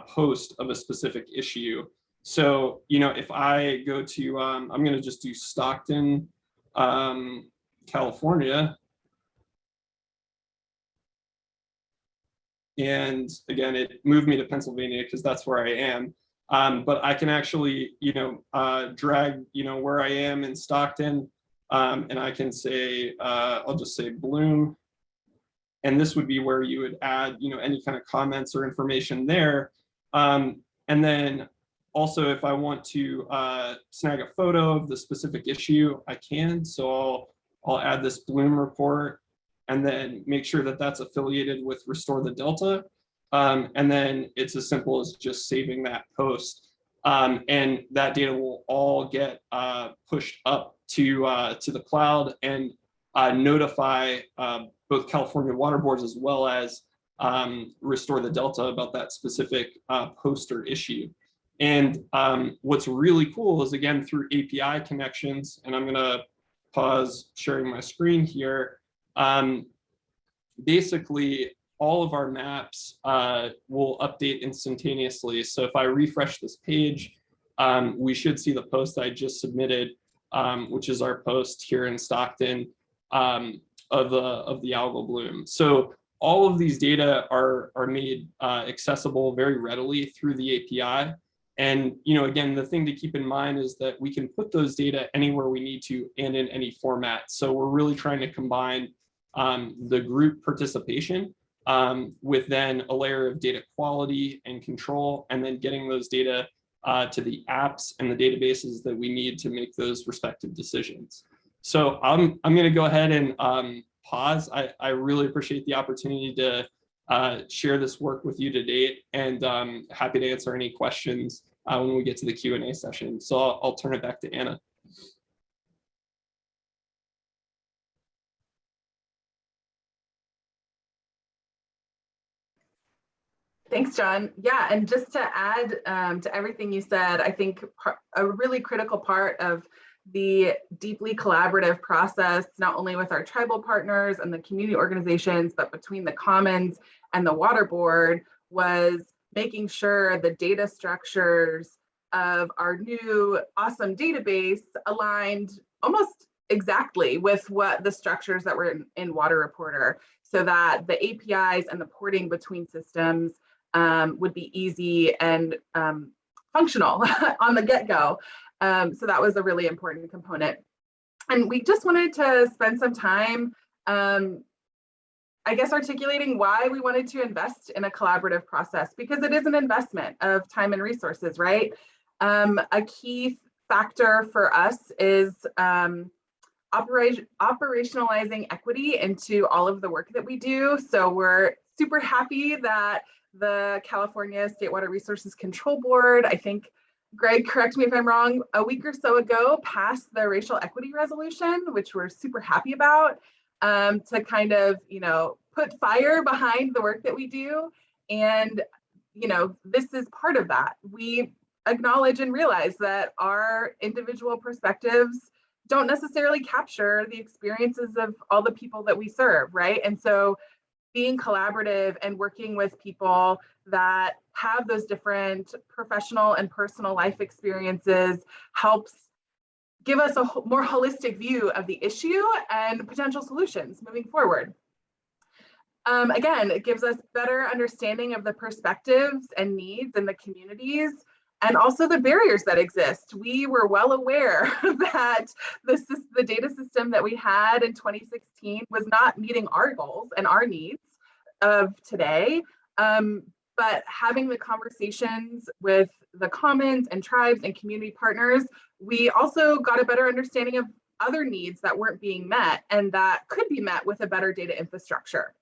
E: post of a specific issue. So, if I go to, I'm going to just do Stockton, California. And again, it moved me to Pennsylvania because that's where I am. But I can actually, drag, where I am in Stockton, and I can say, I'll just say Bloom. And this would be where you would add, any kind of comments or information there. And then also, if I want to snag a photo of the specific issue, I can. So I'll add this Bloom report and then make sure that that's affiliated with Restore the Delta. And then it's as simple as just saving that post. And that data will all get pushed up to the cloud and notify both California water boards as well as Restore the Delta about that specific post or issue. And what's really cool is, again, through API connections, and I'm going to pause sharing my screen here. Basically, all of our maps will update instantaneously. So if I refresh this page, we should see the post I just submitted, which is our post here in Stockton of the algal bloom. So all of these data are made accessible very readily through the API. And again, the thing to keep in mind is that we can put those data anywhere we need to and in any format. So we're really trying to combine the group participation with then a layer of data quality and control, and then getting those data to the apps and the databases that we need to make those respective decisions. So I'm going to go ahead and pause. I really appreciate the opportunity to share this work with you to date, and happy to answer any questions when we get to the Q&A session. So I'll turn it back to Anna.
D: Thanks, John. Yeah, and just to add to everything you said, I think a really critical part of the deeply collaborative process, not only with our tribal partners and the community organizations, but between the Commons and the Water Board, was making sure the data structures of our new awesome database aligned almost exactly with what the structures that were in Water Reporter, so that the APIs and the porting between systems would be easy and functional on the get-go. So that was a really important component. And we just wanted to spend some time, I guess, articulating why we wanted to invest in a collaborative process, because it is an investment of time and resources, right? A key factor for us is operationalizing equity into all of the work that we do. So we're super happy that the California State Water Resources Control Board, I think, Greg, correct me if I'm wrong, a week or so ago passed the racial equity resolution, which we're super happy about, to kind of, put fire behind the work that we do. And, this is part of that. We acknowledge and realize that our individual perspectives don't necessarily capture the experiences of all the people that we serve, right? And so being collaborative and working with people that have those different professional and personal life experiences helps give us a more holistic view of the issue and potential solutions moving forward. Again, it gives us better understanding of the perspectives and needs in the communities and also the barriers that exist. We were well aware that the data system that we had in 2016 was not meeting our goals and our needs of today. But having the conversations with the commons and tribes and community partners, we also got a better understanding of other needs that weren't being met and that could be met with a better data infrastructure.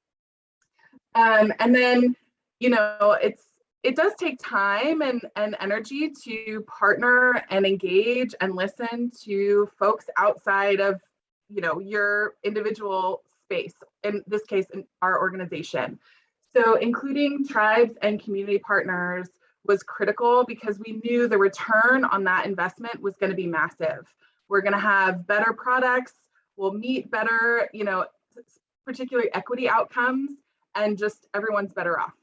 D: And then, you know, it does take time and energy to partner and engage and listen to folks outside of, you know, your individual space, in this case, in our organization. So including tribes and community partners was critical because we knew the return on that investment was going to be massive. We're going to have better products, we'll meet better, you know, particularly equity outcomes, and just everyone's better off.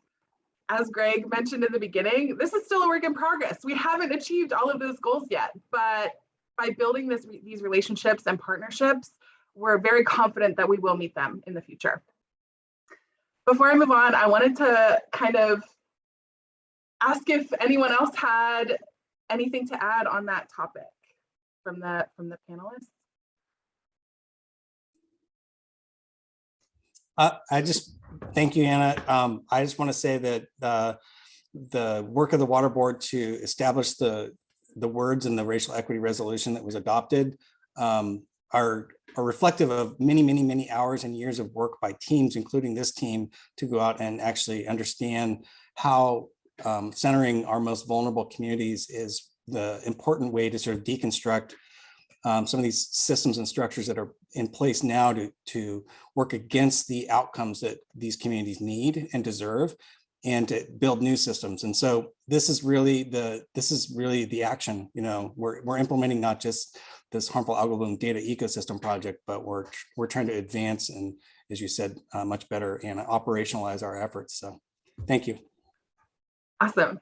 D: As Greg mentioned in the beginning, this is still a work in progress. We haven't achieved all of those goals yet, but by building these relationships and partnerships, we're very confident that we will meet them in the future. Before I move on, I wanted to kind of ask if anyone else had anything to add on that topic from the panelists.
B: I just thank you, Anna. I just want to say that the work of the Water Board to establish the words in the racial equity resolution that was adopted are reflective of many hours and years of work by teams, including this team, to go out and actually understand how centering our most vulnerable communities is the important way to sort of deconstruct some of these systems and structures that are in place now to work against the outcomes that these communities need and deserve, and to build new systems. And so this is really the action. You know, we're implementing not just this harmful algal bloom data ecosystem project, but we're trying to advance and, as you said, much better and operationalize our efforts. So thank you.
D: Awesome.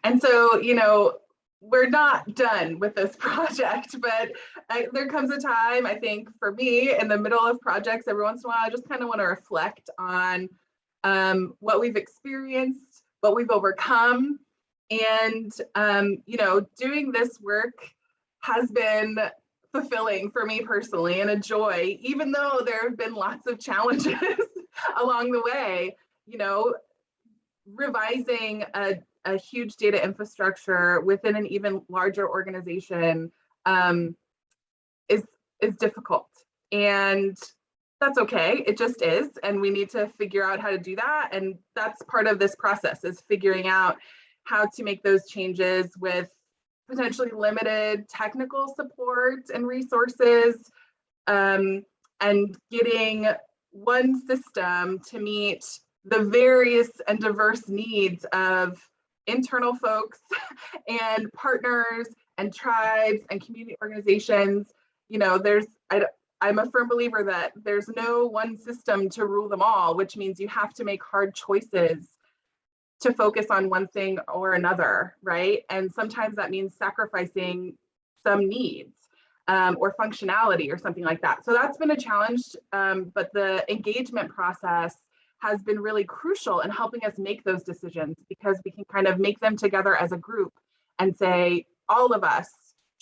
D: And so, you know, we're not done with this project, but there comes a time, I think, for me in the middle of projects, every once in a while, I just kind of want to reflect on what we've experienced, what we've overcome. And, you know, doing this work has been fulfilling for me personally and a joy, even though there have been lots of challenges along the way. You know, revising a huge data infrastructure within an even larger organization is difficult, and that's okay. It just is, and we need to figure out how to do that. And that's part of this process, is figuring out how to make those changes with potentially limited technical support and resources, and getting one system to meet the various and diverse needs of internal folks and partners and tribes and community organizations. You know, I'm a firm believer that there's no one system to rule them all, which means you have to make hard choices to focus on one thing or another, right? And sometimes that means sacrificing some needs or functionality or something like that. So that's been a challenge, but the engagement process has been really crucial in helping us make those decisions, because we can kind of make them together as a group and say, all of us,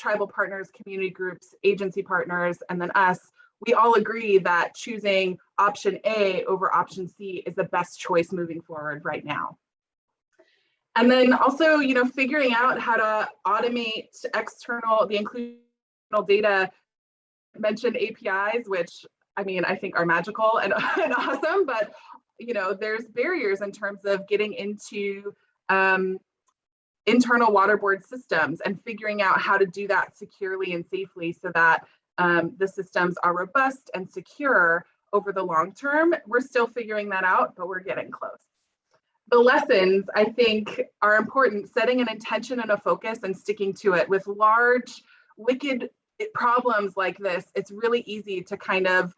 D: tribal partners, community groups, agency partners, and then us, we all agree that choosing option A over option C is the best choice moving forward right now. And then also, you know, figuring out how to automate the inclusional data. I mentioned APIs, which I mean, I think are magical and awesome, but you know, there's barriers in terms of getting into internal water board systems and figuring out how to do that securely and safely so that the systems are robust and secure over the long term. We're still figuring that out, but we're getting close. The lessons, I think, are important: setting an intention and a focus and sticking to it with large, wicked problems like this, it's really easy to kind of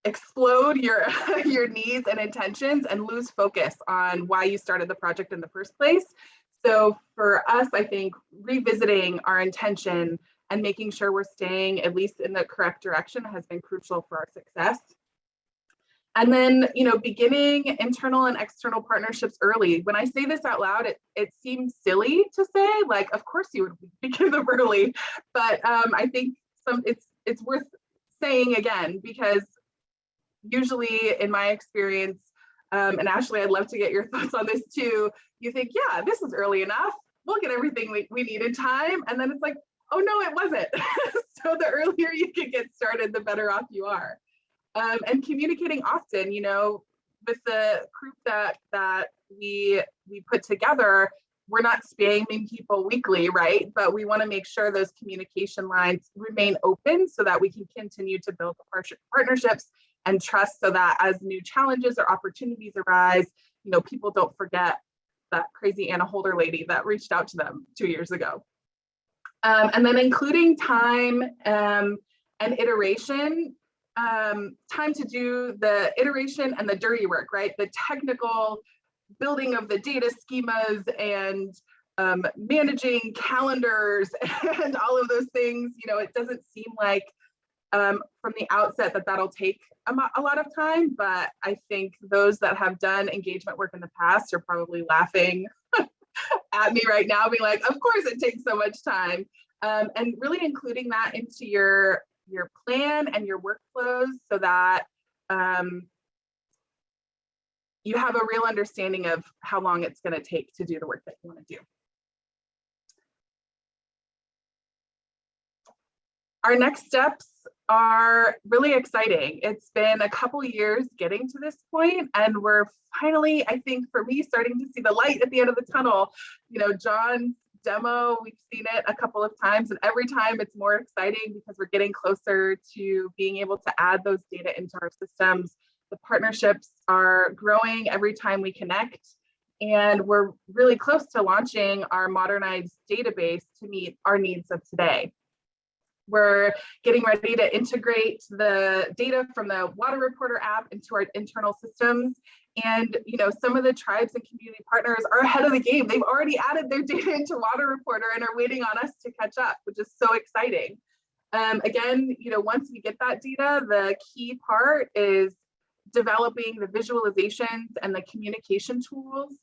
D: explode your your needs and intentions and lose focus on why you started the project in the first place. So for us, I think revisiting our intention and making sure we're staying at least in the correct direction has been crucial for our success. And then, you know, beginning internal and external partnerships early. When I say this out loud, it seems silly to say, like, of course you would begin them early, but I think it's worth saying again, because usually in my experience, and Ashley, I'd love to get your thoughts on this too, you think, yeah, this is early enough, we'll get everything we need in time, and then it's like, oh no, it wasn't. So the earlier you can get started, the better off you are. And communicating often, you know, with the group that we put together, we're not spamming people weekly, right? But we want to make sure those communication lines remain open so that we can continue to build partnerships and trust, so that as new challenges or opportunities arise, you know, people don't forget that crazy Anna Holder lady that reached out to them 2 years ago. And then including time and iteration. Time to do the iteration and the dirty work, right? The technical building of the data schemas and managing calendars and all of those things. You know, it doesn't seem like from the outset that that'll take a lot of time, but I think those that have done engagement work in the past are probably laughing at me right now, being like, of course it takes so much time. And really including that into your plan and your workflows so that you have a real understanding of how long it's going to take to do the work that you want to do. Our next steps are really exciting. It's been a couple years getting to this point, and we're finally, I think for me, starting to see the light at the end of the tunnel. You know, John's demo, we've seen it a couple of times, and every time it's more exciting because we're getting closer to being able to add those data into our systems. The partnerships are growing every time we connect, and we're really close to launching our modernized database to meet our needs of today. We're getting ready to integrate the data from the Water Reporter app into our internal systems. And, you know, some of the tribes and community partners are ahead of the game. They've already added their data into Water Reporter and are waiting on us to catch up, which is so exciting. Again, you know, once we get that data, the key part is developing the visualizations and the communication tools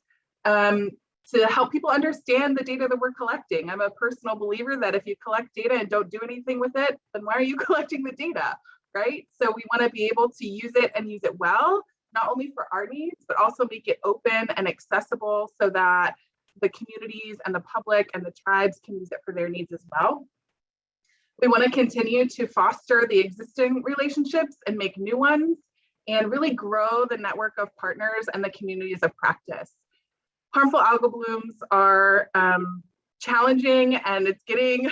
D: to help people understand the data that we're collecting. I'm a personal believer that if you collect data and don't do anything with it, then why are you collecting the data, right? So we want to be able to use it and use it well, not only for our needs, but also make it open and accessible so that the communities and the public and the tribes can use it for their needs as well. We want to continue to foster the existing relationships and make new ones, and really grow the network of partners and the communities of practice. Harmful algal blooms are challenging, and it's getting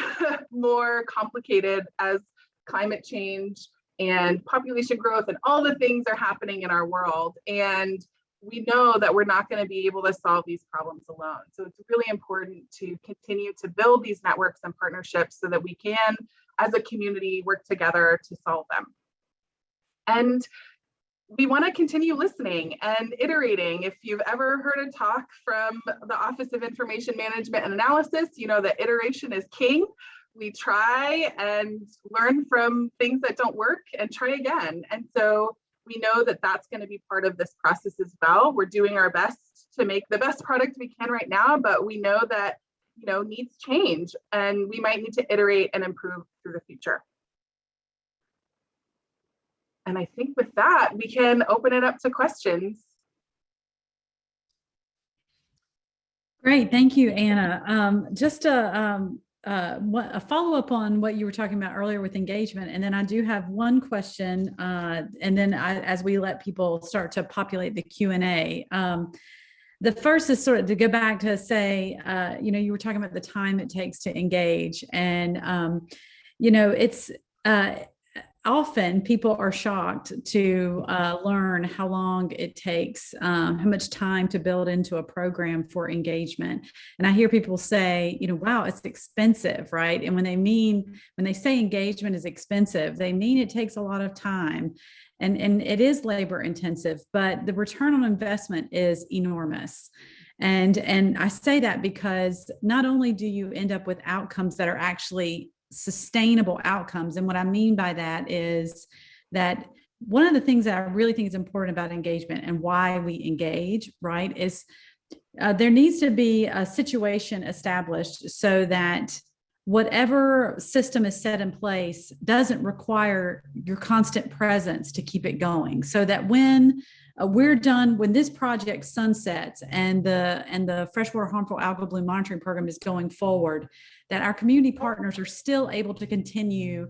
D: more complicated as climate change and population growth and all the things are happening in our world. And we know that we're not going to be able to solve these problems alone. So it's really important to continue to build these networks and partnerships so that we can, as a community, work together to solve them. And we want to continue listening and iterating. If you've ever heard a talk from the Office of Information Management and Analysis, you know that iteration is king. We try and learn from things that don't work and try again. And so we know that that's going to be part of this process as well. We're doing our best to make the best product we can right now, but we know that, you know, needs change, and we might need to iterate and improve through the future. And I think with that, we can open it up to questions.
A: Great, thank you, Anna. Just a follow-up on what you were talking about earlier with engagement, and then I do have one question, and then as we let people start to populate the Q&A. The first is sort of to go back to say, you know, you were talking about the time it takes to engage, and you know, it's often people are shocked to learn how long it takes, how much time to build into a program for engagement. And I hear people say, wow, it's expensive, right? And when they say engagement is expensive, they mean it takes a lot of time. And it is labor intensive, but the return on investment is enormous. And I say that because not only do you end up with outcomes that are actually sustainable outcomes. And what I mean by that is that one of the things that I really think is important about engagement and why we engage, right, is there needs to be a situation established so that whatever system is set in place doesn't require your constant presence to keep it going. So that when we're done, when this project sunsets and the freshwater harmful algal bloom monitoring program is going forward, that our community partners are still able to continue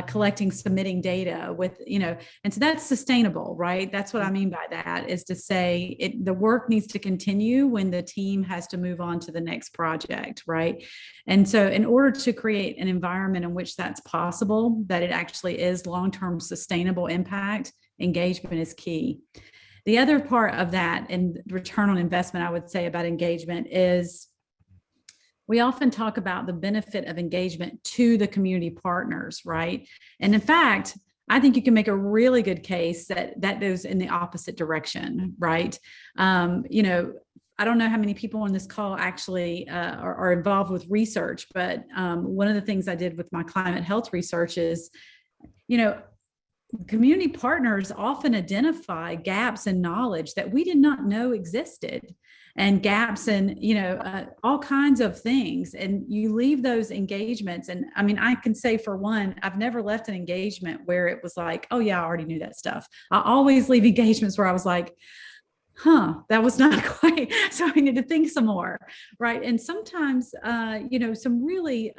A: collecting, submitting data with, and so that's sustainable, right? That's what I mean by that, is to say the work needs to continue when the team has to move on to the next project, right? And so in order to create an environment in which that's possible, that it actually is long-term sustainable impact, engagement is key. The other part of that and return on investment, I would say about engagement is we often talk about the benefit of engagement to the community partners, right? And in fact, I think you can make a really good case that goes in the opposite direction, right? I don't know how many people on this call actually are involved with research, but one of the things I did with my climate health research is, community partners often identify gaps in knowledge that we did not know existed, and gaps in all kinds of things, and you leave those engagements. And I mean, I can say for one, I've never left an engagement where it was like, oh yeah, I already knew that stuff. I always leave engagements where I was like, that was not quite, so I need to think some more, right? And sometimes, some really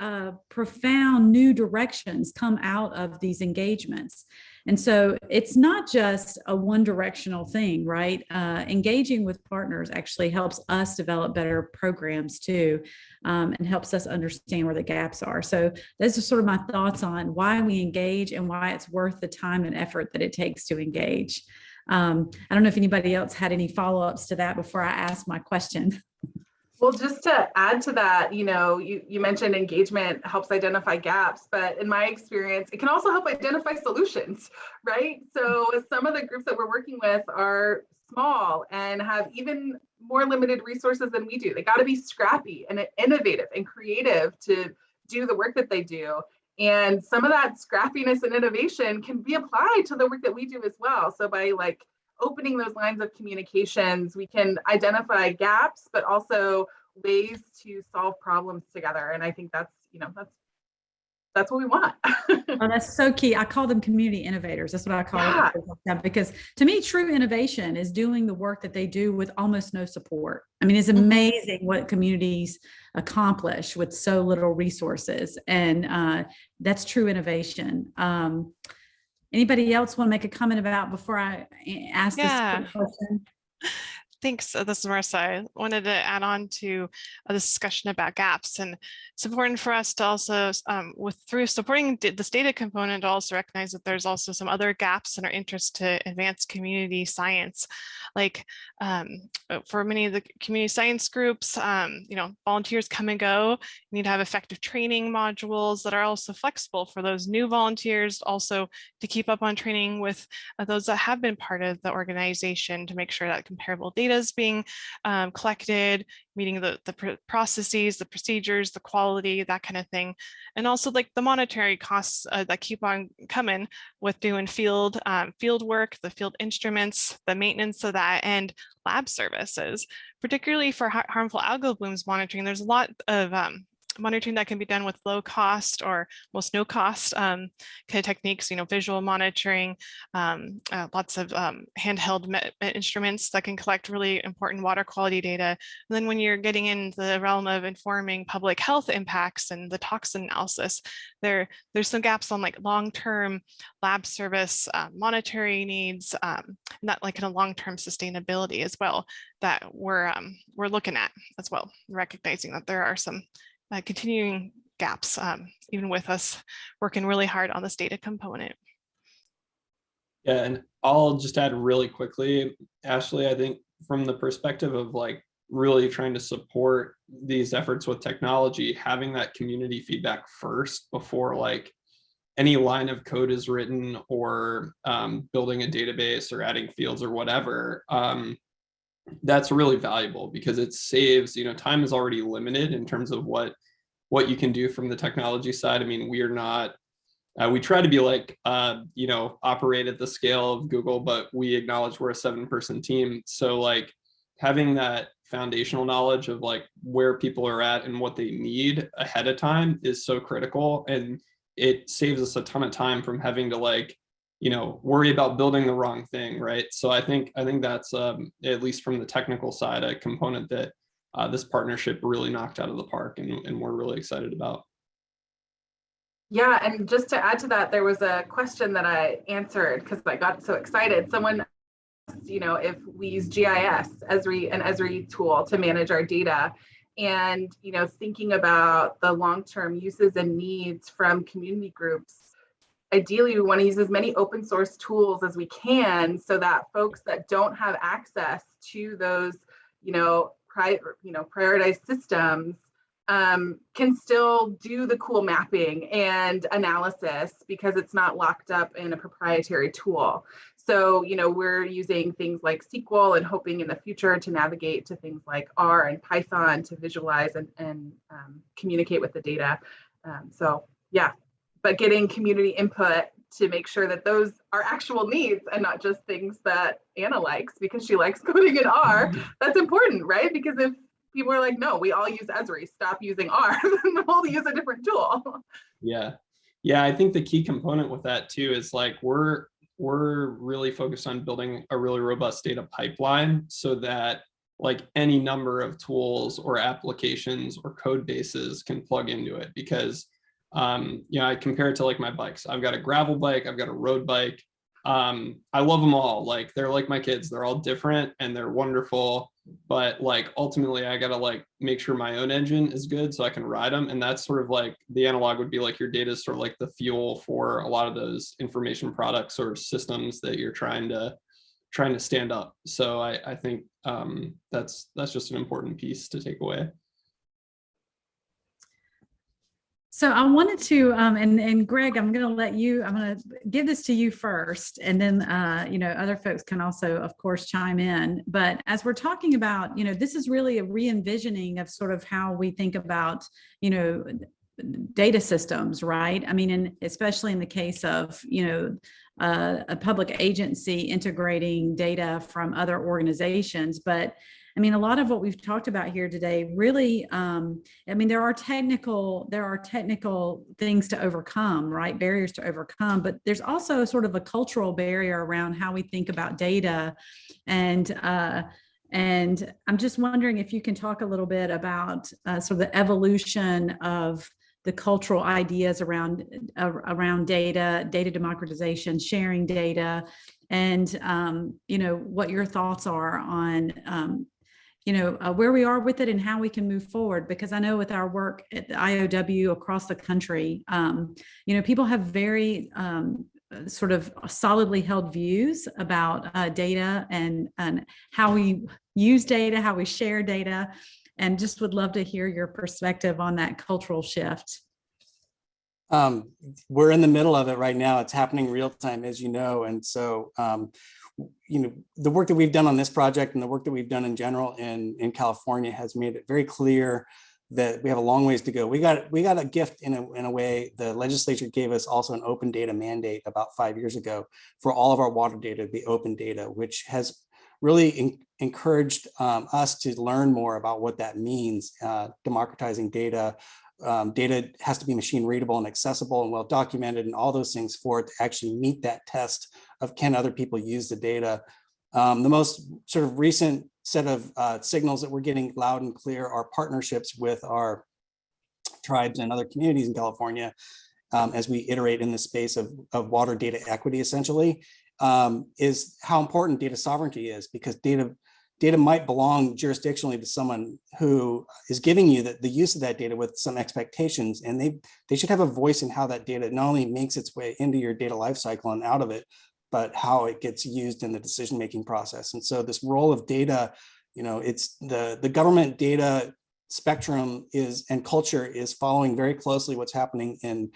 A: profound new directions come out of these engagements. And so it's not just a one-directional thing, right? Engaging with partners actually helps us develop better programs too, and helps us understand where the gaps are. So those are sort of my thoughts on why we engage and why it's worth the time and effort that it takes to engage. I don't know if anybody else had any follow-ups to that before I ask my question.
D: Well, just to add to that, you mentioned engagement helps identify gaps, but in my experience, it can also help identify solutions, right? So some of the groups that we're working with are small and have even more limited resources than we do. They got to be scrappy and innovative and creative to do the work that they do. And some of that scrappiness and innovation can be applied to the work that we do as well. So by opening those lines of communications, we can identify gaps, but also ways to solve problems together. And I think that's what we want.
A: Oh, that's so key. I call them community innovators. That's what I call it. Because to me, true innovation is doing the work that they do with almost no support. I mean, it's amazing what communities accomplish with so little resources. And that's true innovation. Anybody else want to make a comment about before I ask this question?
C: Thanks. This is Marissa. I wanted to add on to a discussion about gaps, and it's important for us to also, through supporting this data component, to also recognize that there's also some other gaps in our interest to advance community science. Like for many of the community science groups, volunteers come and go. You need to have effective training modules that are also flexible for those new volunteers, also to keep up on training with those that have been part of the organization, to make sure that comparable data is being collected, meeting the processes, the procedures, the quality, that kind of thing. And also the monetary costs that keep on coming with doing field work, the field instruments, the maintenance of that, and lab services. Particularly for harmful algal blooms monitoring, there's a lot of monitoring that can be done with low cost or almost no cost kind of techniques, visual monitoring, lots of handheld instruments that can collect really important water quality data. And then when you're getting in the realm of informing public health impacts and the toxin analysis, there's some gaps on long-term lab service monitoring needs, and that in a long-term sustainability as well, that we're looking at as well, recognizing that there are some continuing gaps, even with us working really hard on this data component.
E: Yeah, and I'll just add really quickly, Ashley, I think from the perspective of like really trying to support these efforts with technology, having that community feedback first before like any line of code is written or building a database or adding fields or whatever, that's really valuable because it saves, time is already limited in terms of what you can do from the technology side. I mean, we are not, we try to be like, operate at the scale of Google, but we acknowledge we're a 7-person team. So like having that foundational knowledge of like where people are at and what they need ahead of time is so critical. And it saves us a ton of time from having to like, worry about building the wrong thing, right? So I think that's at least from the technical side, a component that this partnership really knocked out of the park, and we're really excited about.
D: Yeah, and just to add to that, there was a question that I answered because I got so excited. Someone asked, if we use GIS, an Esri tool to manage our data, and thinking about the long-term uses and needs from community groups. Ideally, we want to use as many open source tools as we can so that folks that don't have access to those, prioritized systems can still do the cool mapping and analysis because it's not locked up in a proprietary tool. So, we're using things like SQL and hoping in the future to navigate to things like R and Python to visualize and communicate with the data. So yeah. But getting community input to make sure that those are actual needs and not just things that Anna likes because she likes coding in R, that's important, right? Because if people are like, no, we all use Esri, stop using R, then we'll use a different tool.
E: Yeah. I think the key component with that too is like we're really focused on building a really robust data pipeline so that like any number of tools or applications or code bases can plug into it because I compare it to like my bikes. I've got a gravel bike, I've got a road bike. I love them all. Like they're like my kids. They're all different and they're wonderful. But like ultimately, I gotta like make sure my own engine is good so I can ride them. And that's sort of like the analog would be like your data is sort of like the fuel for a lot of those information products or systems that you're trying to stand up. So I think that's just an important piece to take away.
A: So I wanted to, and Greg, I'm going to give this to you first, and then, other folks can also, of course, chime in. But as we're talking about, this is really a re-envisioning of sort of how we think about, data systems, right? I mean, and especially in the case of, a public agency integrating data from other organizations. But I mean, a lot of what we've talked about here today really, there are technical things to overcome, right? Barriers to overcome, but there's also sort of a cultural barrier around how we think about data. And I'm just wondering if you can talk a little bit about sort of the evolution of the cultural ideas around data democratization, sharing data, and what your thoughts are on where we are with it and how we can move forward. Because I know with our work at the IOW across the country, people have very sort of solidly held views about data and how we use data, how we share data, and just would love to hear your perspective on that cultural shift.
B: We're in the middle of it right now. It's happening real time, as you know. And so, the work that we've done on this project and the work that we've done in general in California has made it very clear that we have a long ways to go. We got a gift in a way. The legislature gave us also an open data mandate about 5 years ago for all of our water data to be open data, which has really encouraged us to learn more about what that means, democratizing data. Data has to be machine readable and accessible and well documented and all those things for it to actually meet that test of can other people use the data. The most sort of recent set of signals that we're getting loud and clear are partnerships with our tribes and other communities in California as we iterate in the space of water data equity, essentially, is how important data sovereignty is, because data might belong jurisdictionally to someone who is giving you the use of that data with some expectations, and they should have a voice in how that data not only makes its way into your data lifecycle and out of it, but how it gets used in the decision-making process. And so this role of data, it's the government data spectrum and culture is following very closely what's happening in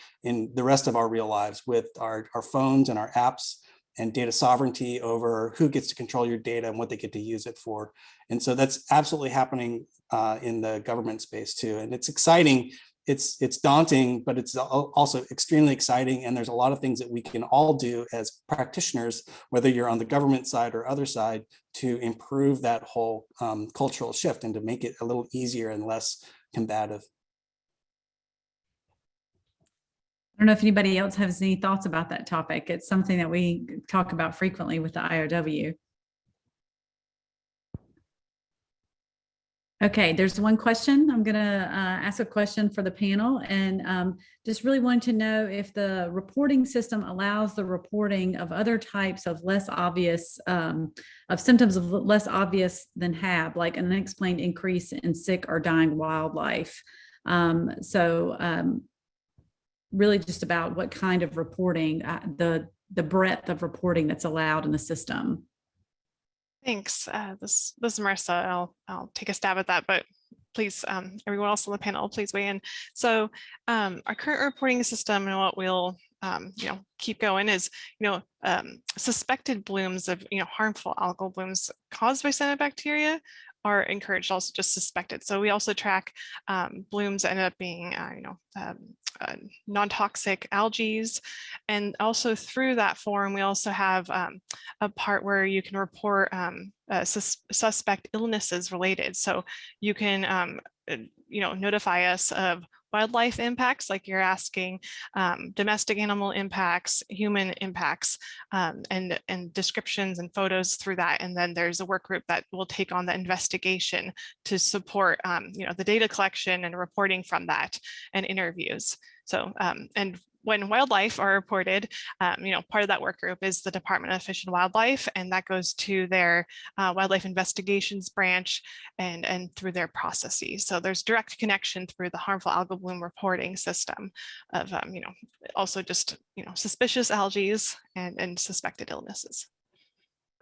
B: the rest of our real lives with our phones and our apps, and data sovereignty over who gets to control your data and what they get to use it for. And so that's absolutely happening in the government space too. And it's exciting. It's daunting, but it's also extremely exciting. And there's a lot of things that we can all do as practitioners, whether you're on the government side or other side, to improve that whole cultural shift and to make it a little easier and less combative.
A: I don't know if anybody else has any thoughts about that topic. It's something that we talk about frequently with the IOW. Okay, there's one question. I'm going to ask a question for the panel, and just really want to know if the reporting system allows the reporting of other types of less obvious, of symptoms of less obvious than Hab, like an unexplained increase in sick or dying wildlife. Really just about what kind of reporting, the breadth of reporting that's allowed in the system.
C: Thanks. This is Marissa. I'll take a stab at that, but please, everyone else on the panel, please weigh in. So our current reporting system and what we'll keep going is, suspected blooms of, harmful algal blooms caused by cyanobacteria are encouraged, also just suspected. So we also track blooms that end up being, non-toxic algae. And also through that form, we also have a part where you can report suspect illnesses related. So you can, notify us of wildlife impacts, like you're asking, domestic animal impacts, human impacts, and descriptions and photos through that. And then there's a work group that will take on the investigation to support, the data collection and reporting from that and interviews. So, and when wildlife are reported, part of that work group is the Department of Fish and Wildlife, and that goes to their wildlife investigations branch and through their processes. So there's direct connection through the harmful algal bloom reporting system of, also just, suspicious algae and suspected illnesses.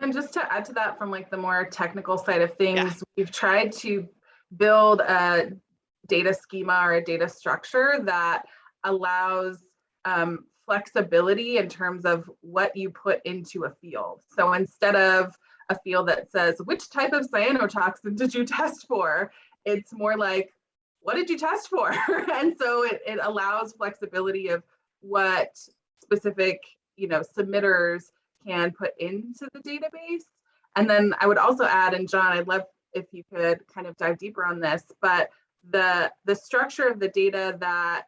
D: And just to add to that from like the more technical side of things, we've tried to build a data schema or a data structure that allows flexibility in terms of what you put into a field. So instead of a field that says, which type of cyanotoxin did you test for? It's more like, what did you test for? And so it allows flexibility of what specific, submitters can put into the database. And then I would also add, and John, I'd love if you could kind of dive deeper on this, but the structure of the data that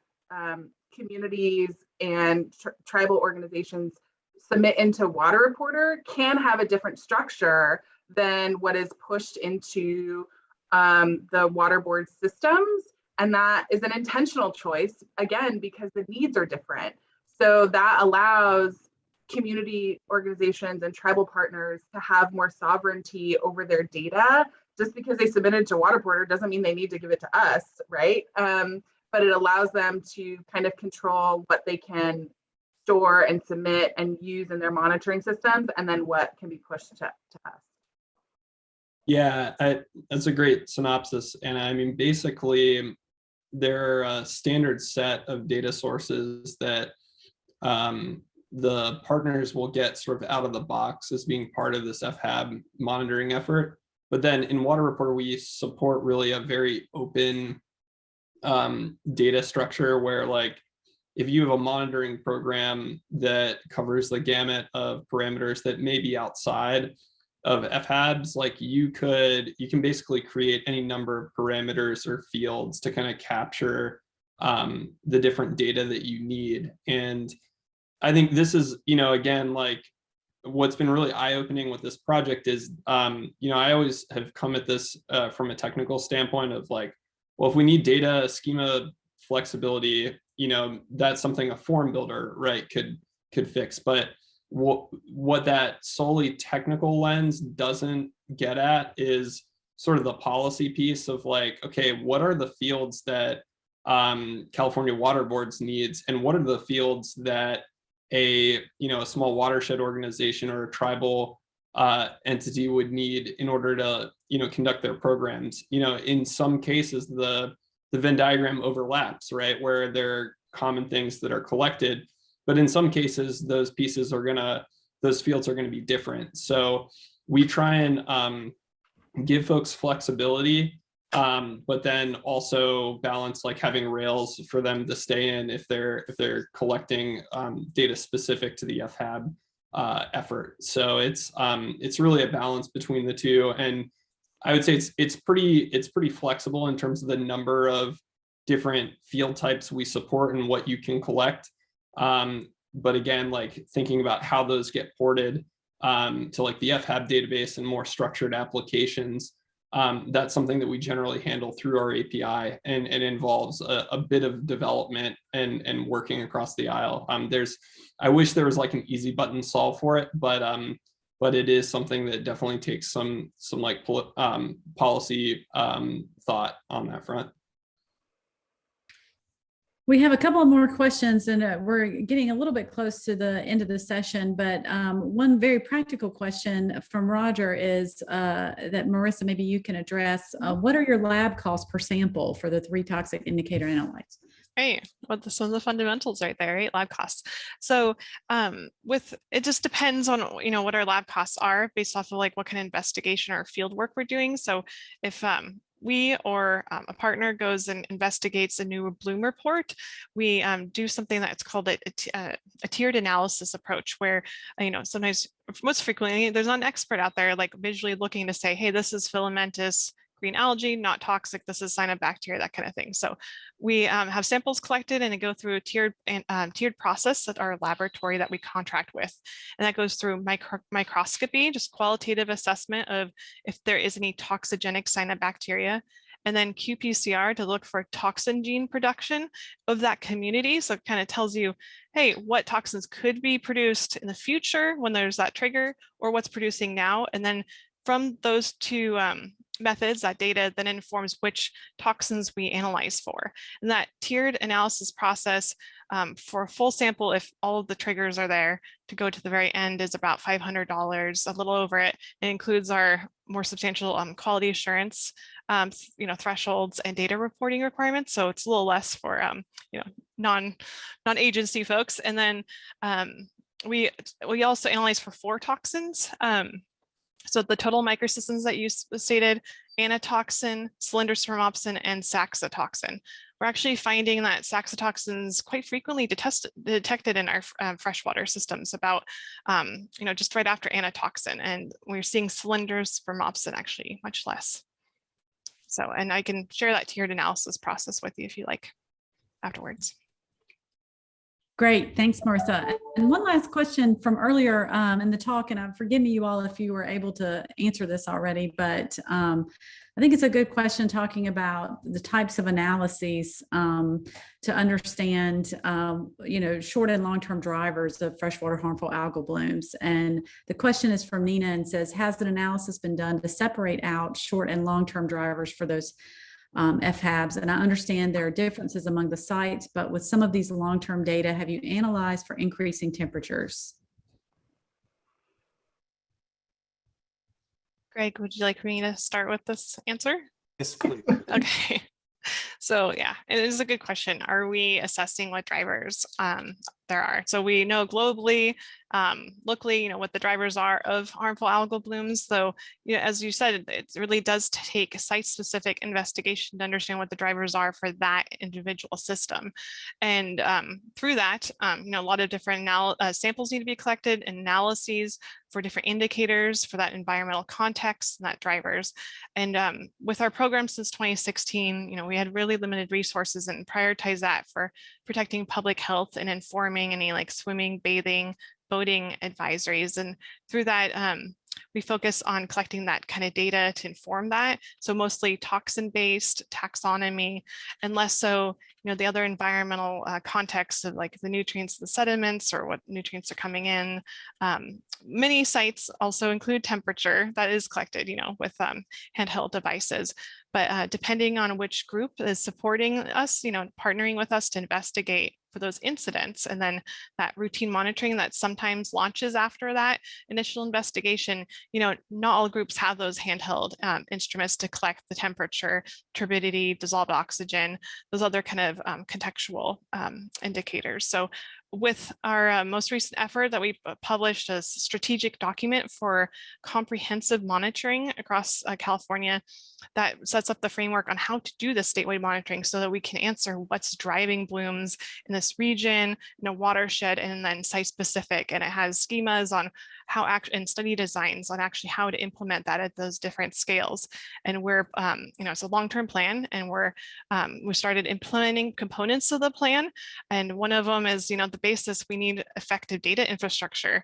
D: communities and tribal organizations submit into Water Reporter can have a different structure than what is pushed into the water board systems. And that is an intentional choice, again, because the needs are different. So that allows community organizations and tribal partners to have more sovereignty over their data. Just because they submitted to Water Reporter doesn't mean they need to give it to us, right? But it allows them to kind of control what they can store and submit and use in their monitoring systems, and then what can be pushed to us.
E: Yeah, that's a great synopsis. And I mean, basically, there are a standard set of data sources that the partners will get sort of out of the box as being part of this FHAB monitoring effort. But then in Water Reporter, we support really a very open data structure where, like, if you have a monitoring program that covers the gamut of parameters that may be outside of FHABs, like you can basically create any number of parameters or fields to kind of capture the different data that you need. And I think this is, again, like what's been really eye-opening with this project is, I always have come at this from a technical standpoint of like, well, if we need data schema flexibility, that's something a form builder, right, could fix. But what that solely technical lens doesn't get at is sort of the policy piece of like, okay, what are the fields that California Water Boards needs, and what are the fields that a small watershed organization or a tribal entity would need in order to conduct their programs. In some cases the Venn diagram overlaps, right, where there are common things that are collected, but in some cases those fields are going to be different. So we try and give folks flexibility, but then also balance like having rails for them to stay in if they're collecting data specific to the FHAB effort. So it's really a balance between the two, and I would say it's pretty flexible in terms of the number of different field types we support and what you can collect. But again, like thinking about how those get ported to like the FHAB database and more structured applications, that's something that we generally handle through our API, and it involves a bit of development and working across the aisle. I wish there was like an easy button solve for it, but it is something that definitely takes some like policy thought on that front.
A: We have a couple of more questions, and we're getting a little bit close to the end of the session, but one very practical question from Roger is that Marissa, maybe you can address. What are your lab costs per sample for the 3 toxic indicator analytes?
C: Right. Well, some of the fundamentals right there, right? Lab costs. So it just depends on, what our lab costs are based off of like what kind of investigation or field work we're doing. So if we or a partner goes and investigates a new bloom report, we do something that's called a tiered analysis approach, where sometimes, most frequently, there's not an expert out there like visually looking to say, hey, this is filamentous green algae, not toxic, this is cyanobacteria, that kind of thing. So we have samples collected and go through a tiered process at our laboratory that we contract with. And that goes through microscopy, just qualitative assessment of if there is any toxigenic cyanobacteria, and then qPCR to look for toxin gene production of that community. So it kind of tells you, hey, what toxins could be produced in the future when there's that trigger, or what's producing now. And then from those two methods, that data then informs which toxins we analyze for. And that tiered analysis process for a full sample, if all of the triggers are there to go to the very end, is about $500, a little over it. It includes our more substantial quality assurance thresholds and data reporting requirements. So it's a little less for non-agency folks. And then we also analyze for 4 toxins. So the total microsystems that you stated: anatoxin, cylindrospermopsin, and saxitoxin. We're actually finding that saxitoxins quite frequently detected in our freshwater systems, about just right after anatoxin, and we're seeing cylindrospermopsin actually much less. So, and I can share that tiered analysis process with you if you like afterwards.
A: Great, thanks, Marissa. And one last question from earlier in the talk, and forgive me, you all, if you were able to answer this already, but I think it's a good question, talking about the types of analyses to understand, short and long-term drivers of freshwater harmful algal blooms. And the question is from Nina and says, has an analysis been done to separate out short and long-term drivers for those FHABs? And I understand there are differences among the sites, but with some of these long-term data, have you analyzed for increasing temperatures? Greg, would you like me to start with this answer?
B: Yes, please.
C: Okay. So yeah, it is a good question. Are we assessing what drivers there are? So we know globally, locally, what the drivers are of harmful algal blooms. So, as you said, it really does take site-specific investigation to understand what the drivers are for that individual system. And through that, a lot of different samples need to be collected, and analyses for different indicators for that environmental context and that drivers. And with our program since 2016, we had really limited resources, and prioritize that for protecting public health and informing any like swimming, bathing, boating advisories. And through that, we focus on collecting that kind of data to inform that. So mostly toxin-based taxonomy, and less so, the other environmental context of like the nutrients, the sediments, or what nutrients are coming in. Many sites also include temperature that is collected, with handheld devices. But depending on which group is supporting us, partnering with us to investigate for those incidents. And then that routine monitoring that sometimes launches after that initial investigation, not all groups have those handheld instruments to collect the temperature, turbidity, dissolved oxygen, those other kind of contextual indicators. So with our most recent effort that we published a strategic document for comprehensive monitoring across California that sets up the framework on how to do the statewide monitoring so that we can answer what's driving blooms in this region, in a watershed, and then site specific. And it has schemas on how and study designs on actually how to implement that at those different scales. And we're, it's a long-term plan, and we started implementing components of the plan. And one of them is, the basis, we need effective data infrastructure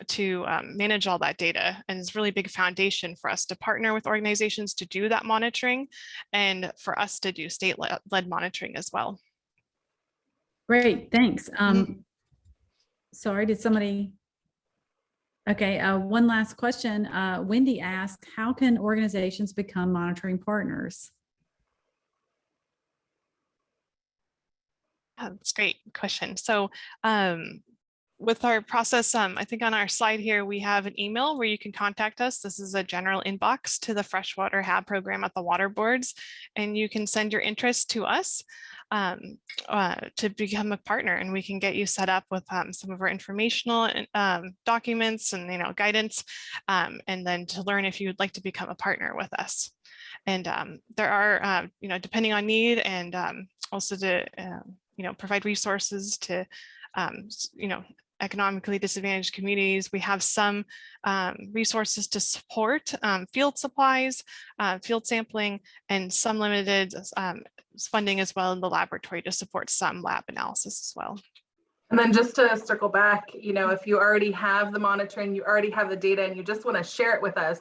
C: to manage all that data. And it's really big foundation for us to partner with organizations to do that monitoring and for us to do state-led monitoring as well.
A: Great, thanks. Sorry, did somebody? Okay, one last question. Wendy asked, how can organizations become monitoring partners?
C: That's a great question. So with our process, I think on our slide here, we have an email where you can contact us. This is a general inbox to the Freshwater Hab program at the water boards, and you can send your interest to us to become a partner, and we can get you set up with some of our informational documents and guidance, and then to learn if you would like to become a partner with us. And there are, depending on need, and also to provide resources to economically disadvantaged communities. We have some resources to support field supplies, field sampling, and some limited funding as well in the laboratory to support some lab analysis as well.
D: And then just to circle back, if you already have the monitoring, you already have the data, and you just want to share it with us,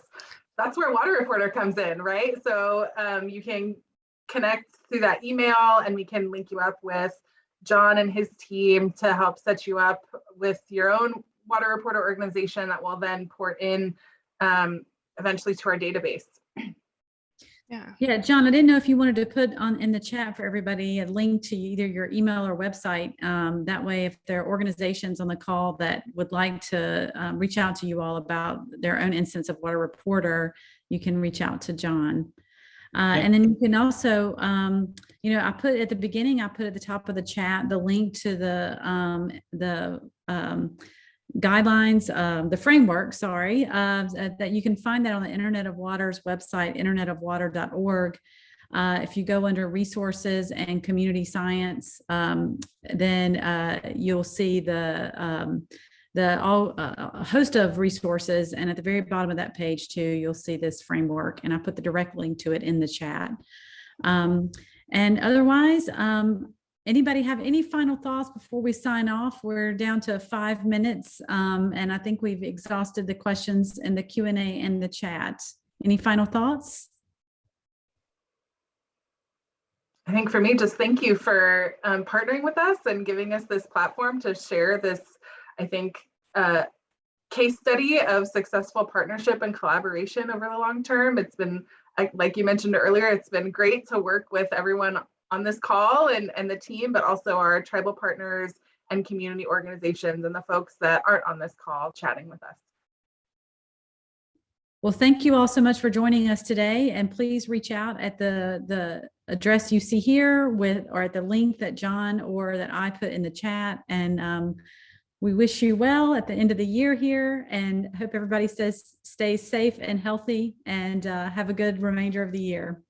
D: that's where Water Reporter comes in, right? So you can connect through that email, and we can link you up with John and his team to help set you up with your own Water Reporter organization that will then port in eventually to our database.
A: Yeah, John, I didn't know if you wanted to put in the chat for everybody a link to either your email or website. That way, if there are organizations on the call that would like to reach out to you all about their own instance of Water Reporter, you can reach out to John. And then you can also, I put at the beginning, I put at the top of the chat the link to the guidelines, the framework, sorry, that you can find that on the Internet of Water's website, internetofwater.org. If you go under resources and community science, then you'll see a host of resources, and at the very bottom of that page too, you'll see this framework, and I put the direct link to it in the chat. And otherwise, anybody have any final thoughts before we sign off? We're down to 5 minutes, and I think we've exhausted the questions in the Q&A and the chat. Any final thoughts?
D: I think for me, just thank you for partnering with us and giving us this platform to share this, I think, case study of successful partnership and collaboration over the long term. It's been, like you mentioned earlier, it's been great to work with everyone on this call and the team, but also our tribal partners and community organizations and the folks that aren't on this call chatting with us.
A: Well, thank you all so much for joining us today, and please reach out at the address you see here or at the link that John or that I put in the chat. And we wish you well at the end of the year here, and hope everybody stays safe and healthy, and have a good remainder of the year.